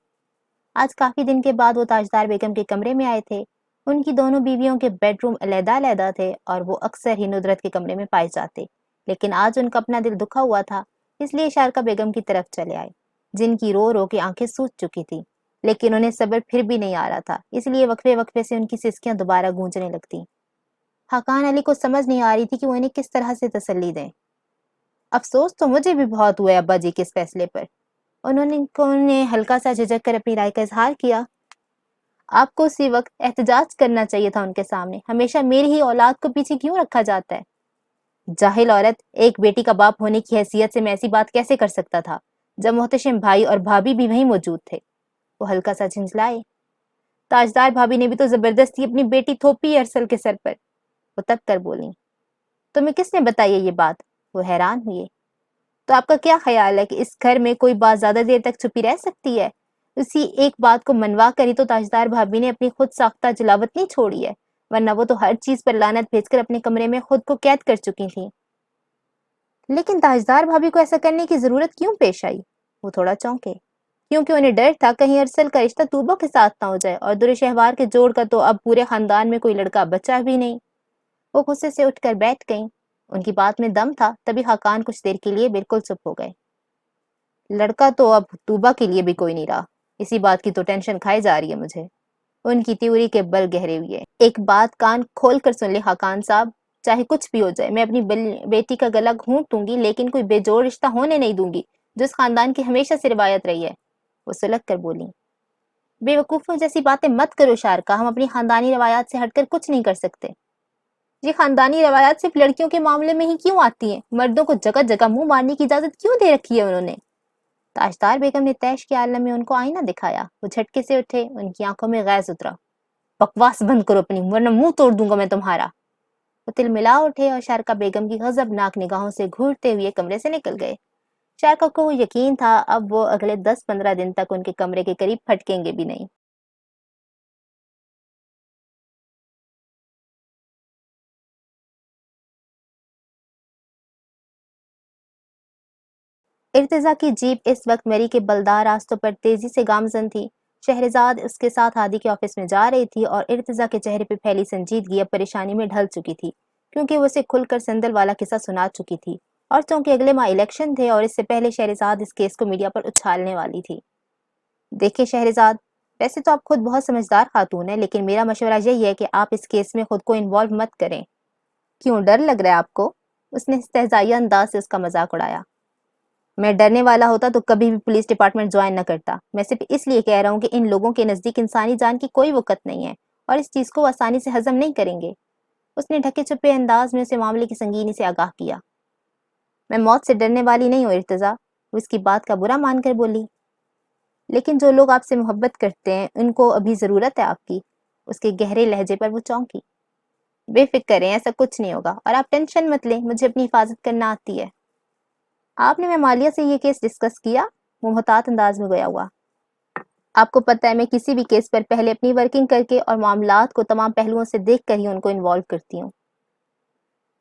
آج کافی دن کے بعد وہ تاجدار بیگم کے کمرے میں آئے تھے۔ ان کی دونوں بیویوں کے بیڈ روم علیحدہ علیحدہ تھے اور وہ اکثر ہی ندرت کے کمرے میں پائے جاتے، لیکن آج ان کا اپنا دل دکھا ہوا تھا، اس لیے شارکا بیگم کی طرف چلے آئے، جن کی رو رو کے آنکھیں سوج چکی تھی، لیکن انہیں صبر پھر بھی نہیں آ رہا تھا، اس لیے وقفے وقفے سے ان کی سسکیاں دوبارہ گونجنے لگتی۔ حقان علی کو سمجھ نہیں آ رہی تھی کہ وہ انہیں کس طرح سے تسلی دیں۔ افسوس تو مجھے بھی بہت ہوا ہے ابا جی کے اس فیصلے پر۔ انہوں نے ہلکا سا جھجک کر اپنی رائے کا اظہار کیا۔ آپ کو اسی وقت احتجاج کرنا چاہیے تھا ان کے سامنے، ہمیشہ میری ہی اولاد کو پیچھے کیوں رکھا جاتا ہے؟ جاہل عورت، ایک بیٹی کا باپ ہونے کی حیثیت سے میں ایسی بات کیسے کر سکتا تھا جب محتشم بھائی اور بھابھی بھی وہیں موجود تھے؟ وہ ہلکا سا جھنجھلائے۔ تاجدار بھابھی نے بھی تو زبردستی اپنی بیٹی تھوپی ارسل کے سر پر۔ وہ تب کر بولی۔ تمہیں کس نے بتائی ہے یہ بات؟ وہ حیران ہوئے۔ تو آپ کا کیا خیال ہے کہ اس گھر میں کوئی بات زیادہ دیر تک چھپی رہ سکتی ہے؟ اسی ایک بات کو منوا کر ہی تو تاجدار بھابھی نے اپنی خود ساختہ جلاوت نہیں چھوڑی ہے، ورنہ وہ تو ہر چیز پر لعنت بھیج کر اپنے کمرے میں خود کو قید کر چکی تھیں۔ لیکن تاجدار بھابھی کو ایسا کرنے کی ضرورت کیوں پیش آئی؟ وہ تھوڑا چونکے۔ کیونکہ انہیں ڈر تھا کہیں ارسل کا رشتہ طوبہ کے ساتھ نہ ہو جائے، اور در شہوار کے جوڑ کا تو اب پورے خاندان میں کوئی لڑکا بچہ بھی نہیں۔ وہ غصے سے اٹھ کر بیٹھ گئیں۔ ان کی بات میں دم تھا، تبھی خاقان کچھ دیر کے لیے بالکل چپ ہو گئے۔ لڑکا تو اب طوبہ کے لیے بھی کوئی نہیں رہا، اسی بات کی تو ٹینشن کھائی جا رہی ہے مجھے۔ ان کی تیوری کے بل گہرے ہوئے۔ ایک بات کان کھول کر سن لے خاقان صاحب، چاہے کچھ بھی ہو جائے، میں اپنی بیٹی کا گلا گھونٹ دوں گی، لیکن کوئی بے جوڑ رشتہ ہونے نہیں دوں گی جو اس خاندان کی ہمیشہ سے روایت رہی ہے۔ وہ سلگ کر بولی، بے وقوفوں جیسی باتیں مت کرو شارکا، ہم اپنی خاندانی روایات سے ہٹ کر کچھ نہیں کر سکتے۔ یہ خاندانی روایات صرف لڑکیوں کے معاملے میں ہی کیوں آتی ہیں؟ مردوں کو جگہ جگہ منہ مارنے کی اجازت کیوں دے رکھی ہے انہوں نے؟ تاجدار بیگم نے تیش کے عالم میں ان کو آئینہ دکھایا۔ وہ جھٹکے سے اٹھے، ان کی آنکھوں میں غیظ اترا۔ بکواس بند کرو اپنی، ورنہ منہ توڑ دوں گا میں تمہارا۔ وہ تل ملا اٹھے اور شارکا بیگم کی غضبناک نگاہوں سے گھورتے ہوئے کمرے سے نکل گئے۔ شارکا کو یقین تھا اب وہ اگلے 10-15 دن تک ان کے کمرے کے قریب پھٹکیں گے بھی نہیں۔ ارتضیٰ کی جیپ اس وقت مری کے بلدار راستوں پر تیزی سے گامزن تھی۔ شہرزاد اس کے ساتھ ہادی کے آفس میں جا رہی تھی اور ارتضیٰ کے چہرے پہ پھیلی سنجیدگی اب پریشانی میں ڈھل چکی تھی، کیونکہ وہ اسے کھل کر سندل والا قصہ سنا چکی تھی، اور چونکہ اگلے ماہ الیکشن تھے اور اس سے پہلے شہرزاد اس کیس کو میڈیا پر اچھالنے والی تھی۔ دیکھیں شہرزاد، ویسے تو آپ خود بہت سمجھدار خاتون ہیں، لیکن میرا مشورہ یہی ہے کہ آپ اس کیس میں خود کو انوالو مت کریں۔ کیوں، ڈر لگ رہا ہے آپ کو؟ اس نے استہزائیہ انداز سے اس کا مذاق اڑایا۔ میں ڈرنے والا ہوتا تو کبھی بھی پولیس ڈپارٹمنٹ جوائن نہ کرتا۔ میں صرف اس لیے کہہ رہا ہوں کہ ان لوگوں کے نزدیک انسانی جان کی کوئی وقت نہیں ہے، اور اس چیز کو وہ آسانی سے ہضم نہیں کریں گے۔ اس نے ڈھکے چھپے انداز میں اسے معاملے کی سنگینی سے آگاہ کیا۔ میں موت سے ڈرنے والی نہیں ہوں ارتضیٰ، وہ اس کی بات کا برا مان کر بولی۔ لیکن جو لوگ آپ سے محبت کرتے ہیں ان کو ابھی ضرورت ہے آپ کی۔ اس کے گہرے لہجے پر وہ چونکی۔ بے فکر رہیں، ایسا کچھ نہیں ہوگا، اور آپ ٹینشن مت لیں، مجھے اپنی حفاظت کرنا آتی ہے۔ آپ نے ممالیہ سے یہ کیس ڈسکس کیا؟ وہ محتاط انداز میں گویا ہوا۔ آپ کو پتہ ہے میں کسی بھی کیس پر پہلے اپنی ورکنگ کر کے اور معاملات کو تمام پہلوؤں سے دیکھ کر ہی ان کو انوالو کرتی ہوں۔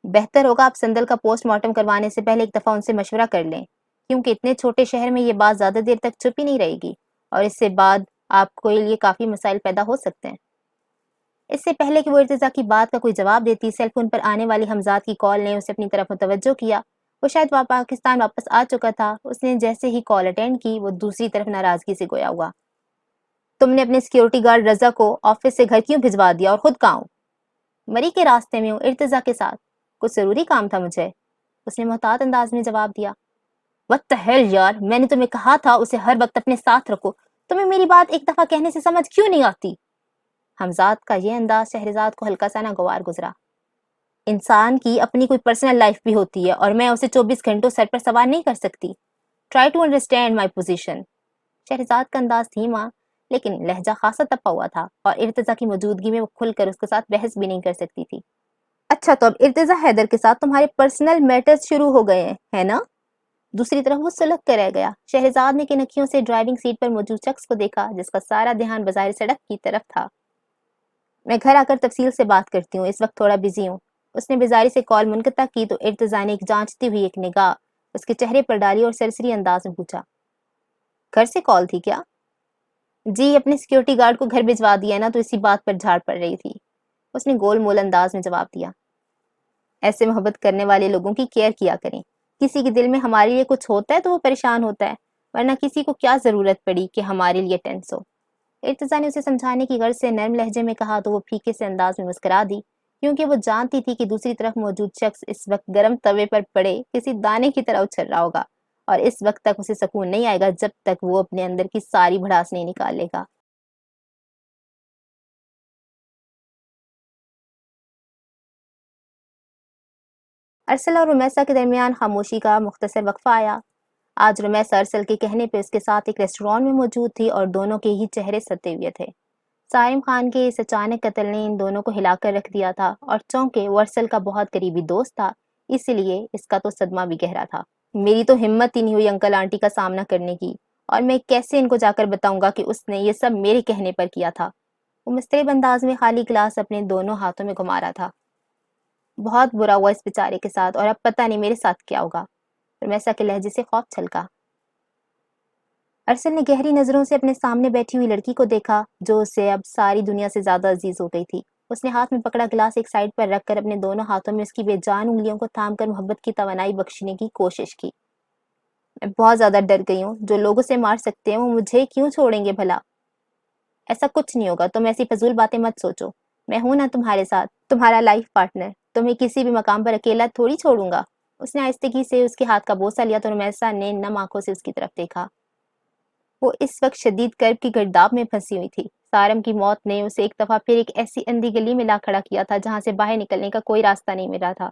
بہتر ہوگا آپ سندل کا پوسٹ مارٹم کروانے سے پہلے ایک دفعہ ان سے مشورہ کر لیں، کیونکہ اتنے چھوٹے شہر میں یہ بات زیادہ دیر تک چھپی نہیں رہے گی، اور اس سے بعد آپ کو لیے کافی مسائل پیدا ہو سکتے ہیں۔ اس سے پہلے کہ وہ ارتضیٰ کی بات کا کوئی جواب دیتی، سیل فون پر آنے والی حمزاد کی کال نے اسے اپنی طرف متوجہ کیا۔ وہ شاید پاکستان واپس آ چکا تھا۔ اس نے جیسے ہی کال اٹینڈ کی، وہ دوسری طرف ناراضگی سے گویا ہوا۔ تم نے اپنے سیکیورٹی گارڈ رضا کو آفس سے گھر کیوں بھجوا دیا، اور خود کہاں ہوں؟ مری کے راستے میں ہوں ارتضیٰ کے ساتھ، کچھ ضروری کام تھا مجھے، اس نے محتاط انداز میں جواب دیا۔ What the hell یار، میں نے تمہیں کہا تھا اسے ہر وقت اپنے ساتھ رکھو، تمہیں میری بات ایک دفعہ کہنے سے سمجھ کیوں نہیں آتی؟ حمزاد کا یہ انداز شہرزاد کو ہلکا سا ناگوار گزرا۔ انسان کی اپنی کوئی پرسنل لائف بھی ہوتی ہے، اور میں اسے 24 گھنٹوں سر پر سوار نہیں کر سکتی۔ Try to understand my position. Shehrzad کا انداز دھیما لیکن لہجہ خاصا تپا ہوا تھا، اور ارتضیٰ کی موجودگی میں وہ کھل کر اس کے ساتھ بحث بھی نہیں کر سکتی تھی۔ اچھا، تو اب ارتضیٰ حیدر کے ساتھ تمہارے پرسنل میٹرز شروع ہو گئے ہیں، ہے نا؟ دوسری طرف وہ سلگ کر رہ گیا۔ شہرزاد نے کنکھیوں سے ڈرائیونگ سیٹ پر موجود شخص کو دیکھا، جس کا سارا دھیان بظاہر سڑک کی طرف تھا۔ میں گھر آ کر تفصیل سے بات کرتی ہوں، اس وقت تھوڑا بزی ہوں۔ اس نے بیزاری سے کال منقطع کی تو ارتضیٰ نے ایک جانچتی ہوئی ایک نگاہ اس کے چہرے پر ڈالی اور سرسری انداز میں پوچھا، گھر سے کال تھی کیا؟ جی، اپنے سیکیورٹی گارڈ کو گھر بھجوا دیا نا، تو اسی بات پر جھاڑ پڑ رہی تھی، اس نے گول مول انداز میں جواب دیا۔ ایسے محبت کرنے والے لوگوں کی کیئر کیا کریں، کسی کے دل میں ہمارے لیے کچھ ہوتا ہے تو وہ پریشان ہوتا ہے، ورنہ کسی کو کیا ضرورت پڑی کہ ہمارے لیے ٹینس ہو۔ ارتضیٰ نے اسے سمجھانے کی غرض سے نرم لہجے میں کہا تو وہ پھیکے سے انداز میں مسکرا دی، کیونکہ وہ جانتی تھی کہ دوسری طرف موجود شخص اس وقت گرم توے پر پڑے کسی دانے کی طرح اچھل رہا ہوگا، اور اس وقت تک اسے سکون نہیں آئے گا جب تک وہ اپنے اندر کی ساری بھڑاس نہیں نکال لے گا۔ ارسلہ اور رمیسا کے درمیان خاموشی کا مختصر وقفہ آیا۔ آج رمیسا ارسل کے کہنے پہ اس کے ساتھ ایک ریسٹورانٹ میں موجود تھی، اور دونوں کے ہی چہرے ستے ہوئے تھے۔ صارم خان کے اس اچانک قتل نے ان دونوں کو ہلا کر رکھ دیا تھا، اور چونکہ وہ ارسل کا بہت قریبی دوست تھا، اس لیے اس کا تو صدمہ بھی گہرا تھا۔ میری تو ہمت ہی نہیں ہوئی انکل آنٹی کا سامنا کرنے کی، اور میں کیسے ان کو جا کر بتاؤں گا کہ اس نے یہ سب میرے کہنے پر کیا تھا۔ وہ مسترب انداز میں خالی گلاس اپنے دونوں ہاتھوں میں گھما رہا تھا۔ بہت برا ہوا اس بیچارے کے ساتھ، اور اب پتہ نہیں میرے ساتھ کیا ہوگا۔ رمیسا کے لہجے سے خوف چھلکا۔ ارسل نے گہری نظروں سے اپنے سامنے بیٹھی ہوئی لڑکی کو دیکھا جو اسے اب ساری دنیا سے زیادہ عزیز ہو گئی تھی۔ اس نے ہاتھ میں پکڑا گلاس ایک سائڈ پر رکھ کر اپنے دونوں ہاتھوں میں اس کی بے جان انگلیوں کو تھام کر محبت کی توانائی بخشنے کی کوشش کی۔ میں بہت زیادہ ڈر گئی ہوں، جو لوگ اسے مار سکتے ہیں وہ مجھے کیوں چھوڑیں گے بھلا؟ ایسا کچھ نہیں ہوگا، تم ایسی فضول باتیں مت سوچو، میں ہوں نا تمہارے ساتھ، تمہارا لائف پارٹنر، تمہیں کسی بھی مقام پر اکیلا تھوڑی چھوڑوں گا۔ اس نے آہستگی سے اس کے ہاتھ کا بوسہ لیا تو رمیسا نے نم آنکھوں سے اس کی طرف دیکھا۔ وہ اس وقت شدید کرب کی گرداب میں پھنسی ہوئی تھی۔ سارم کی موت نے اسے ایک دفعہ پھر ایک ایسی اندھی گلی میں لا کھڑا کیا تھا جہاں سے باہر نکلنے کا کوئی راستہ نہیں مل رہا تھا۔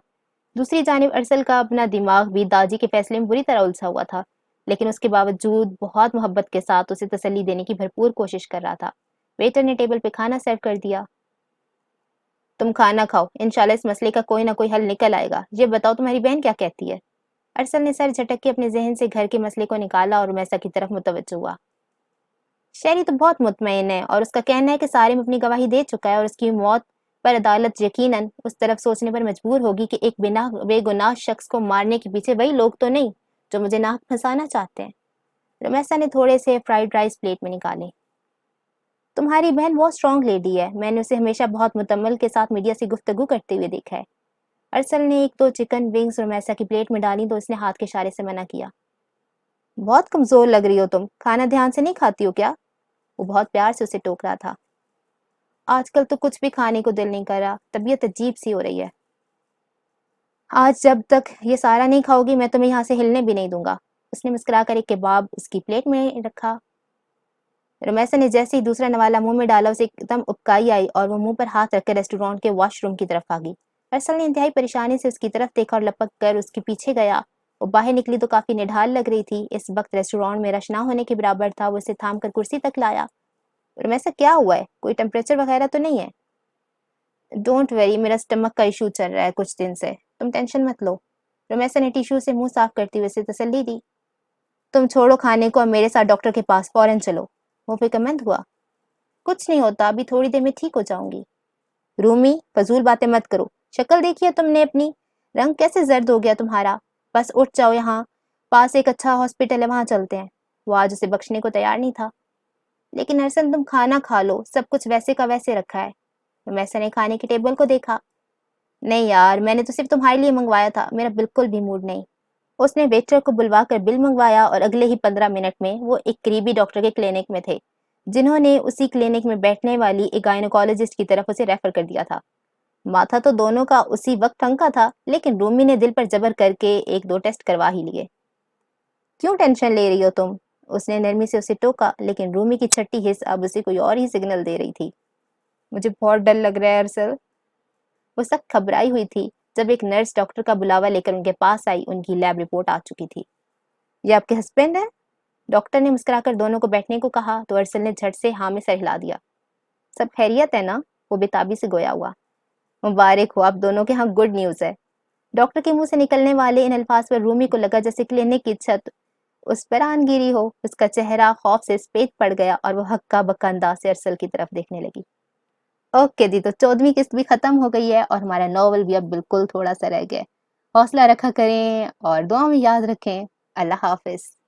دوسری جانب ارسل کا اپنا دماغ بھی داجی کے فیصلے میں بری طرح الجھا ہوا تھا، لیکن اس کے باوجود بہت محبت کے ساتھ اسے تسلی دینے کی بھرپور کوشش کر رہا تھا۔ ویٹر نے ٹیبل پہ کھانا سرو کر دیا۔ تم کھانا کھاؤ، انشاءاللہ اس مسئلے کا کوئی نہ کوئی حل نکل آئے گا۔ یہ بتاؤ تمہاری بہن کیا کہتی ہے؟ ارسل نے سر جھٹک کے اپنے ذہن سے گھر کے مسئلے کو نکالا اور رمیسا کی طرف متوجہ ہوا۔ شہری تو بہت مطمئن ہے اور اس کا کہنا ہے کہ سارم اپنی گواہی دے چکا ہے اور اس کی موت پر عدالت یقیناً اس طرف سوچنے پر مجبور ہوگی کہ ایک بے گناہ شخص کو مارنے کے پیچھے وہی لوگ تو نہیں جو مجھے ناک پھنسانا چاہتے ہیں۔ رمیسا نے تھوڑے سے فرائیڈ رائس پلیٹ میں نکالے۔ تمہاری بہن بہت اسٹرانگ لیڈی ہے، میں نے اسے ہمیشہ بہت متمل کے ساتھ میڈیا سے گفتگو کرتے ہوئے دیکھا ہے۔ ارسل نے ایک دو چکن ونگز رمیسا کی پلیٹ میں ڈالی تو اس نے ہاتھ کے اشارے سے منع کیا۔ بہت کمزور لگ رہی ہو تم، کھانا دھیان سے نہیں کھاتی ہو کیا؟ وہ بہت پیار سے اسے ٹوک رہا تھا۔ آج کل تو کچھ بھی کھانے کو دل نہیں کر رہا، طبیعت عجیب سی ہو رہی ہے۔ آج جب تک یہ سارا نہیں کھاؤ گی میں تمہیں یہاں سے ہلنے بھی نہیں دوں گا۔ اس نے مسکرا کر ایک کباب اس کی پلیٹ میں رکھا۔ رمیسا نے جیسے ہی دوسرا نوالا منہ میں ڈالا اسے ایک دم ابکائی آئی اور وہ منہ پر ہاتھ رکھ کر ریسٹورانٹ کے واش روم کی طرف بھاگی۔ ارسل نے انتہائی پریشانی سے اس کی طرف دیکھا اور لپک کر اس کے پیچھے گیا۔ وہ باہر نکلی تو کافی نڈھال لگ رہی تھی۔ اس وقت ریسٹورانٹ میں رش نہ ہونے کے برابر تھا۔ وہ اسے تھام کر کرسی تک لایا۔ رمیسا کیا ہوا ہے؟ کوئی ٹیمپریچر وغیرہ تو نہیں ہے؟ ڈونٹ ویری، میرا اسٹمک کا ایشو چل رہا ہے کچھ دن سے، تم ٹینشن مت لو۔ رمیسا نے ٹیشو سے منہ صاف کرتے ہوئے اسے تسلی دی۔ تم چھوڑو کھانے کو اور میرے ساتھ ڈاکٹر کے پاس فوراً چلو۔ وہ فکر مند ہوا۔ کچھ نہیں ہوتا، ابھی تھوڑی دیر میں ٹھیک ہو جاؤں گی۔ رومی، فضول باتیں مت کرو، شکل دیکھی ہے تم نے اپنی، رنگ کیسے زرد ہو گیا تمہارا۔ بس اٹھ جاؤ، یہاں پاس ایک اچھا ہاسپٹل ہے وہاں چلتے ہیں۔ وہ آج اسے بخشنے کو تیار نہیں تھا۔ لیکن ارسل تم کھانا کھا لو، سب کچھ ویسے کا ویسے رکھا ہے۔ رمیسا نے کھانے کی ٹیبل کو دیکھا۔ نہیں یار، میں نے تو صرف تمہارے لیے منگوایا تھا، میرا بالکل بھی موڈ نہیں۔ اس نے ویٹر کو بلوا کر بل منگوایا اور اگلے ہی 15 منٹ میں وہ ایک قریبی ڈاکٹر کے کلینک میں تھے جنہوں نے اسی کلینک میں بیٹھنے والی ایک گائنوکالوجسٹ کی طرف اسے ریفر کر دیا تھا۔ ماتھا تو دونوں کا اسی وقت ٹھنکا تھا، لیکن رومی نے دل پر جبر کر کے ایک دو ٹیسٹ کروا ہی لیے۔ کیوں ٹینشن لے رہی ہو تم؟ اس نے نرمی سے اسے ٹوکا، لیکن رومی کی چھٹی حص اب اسے کوئی اور ہی سگنل دے رہی تھی۔ مجھے بہت ڈر لگ رہا ہے ارسل۔ وہ سخت گھبرائی ہوئی تھی جب ایک نرس ڈاکٹر کا بلاوا لے کر ان کے پاس آئی۔ ان کی لیب رپورٹ آ چکی تھی۔ یہ آپ کے ہسبینڈ ہیں؟ ڈاکٹر نے مسکرا کر دونوں کو بیٹھنے کو کہا تو ارسل نے جھٹ سے ہاں میں سر ہلا دیا۔ سب خیریت ہے نا؟ وہ بےتابی سے گویا ہوا۔ مبارک ہو، آپ دونوں کے ہاں گڈ نیوز ہے۔ ڈاکٹر کے منہ سے نکلنے والے ان الفاظ پر رومی کو لگا جیسے کلینک کی چھت اس پر آن گیری ہو۔ اس کا چہرہ خوف سے سفید پڑ گیا اور وہ ہکا بکا انداز سے ارسل کی طرف دیکھنے لگی۔ اوکے جی، تو 14ویں قسط بھی ختم ہو گئی ہے اور ہمارا ناول بھی اب بالکل تھوڑا سا رہ گیا ہے۔ حوصلہ رکھا کریں اور دعا میں یاد رکھیں۔ اللہ حافظ۔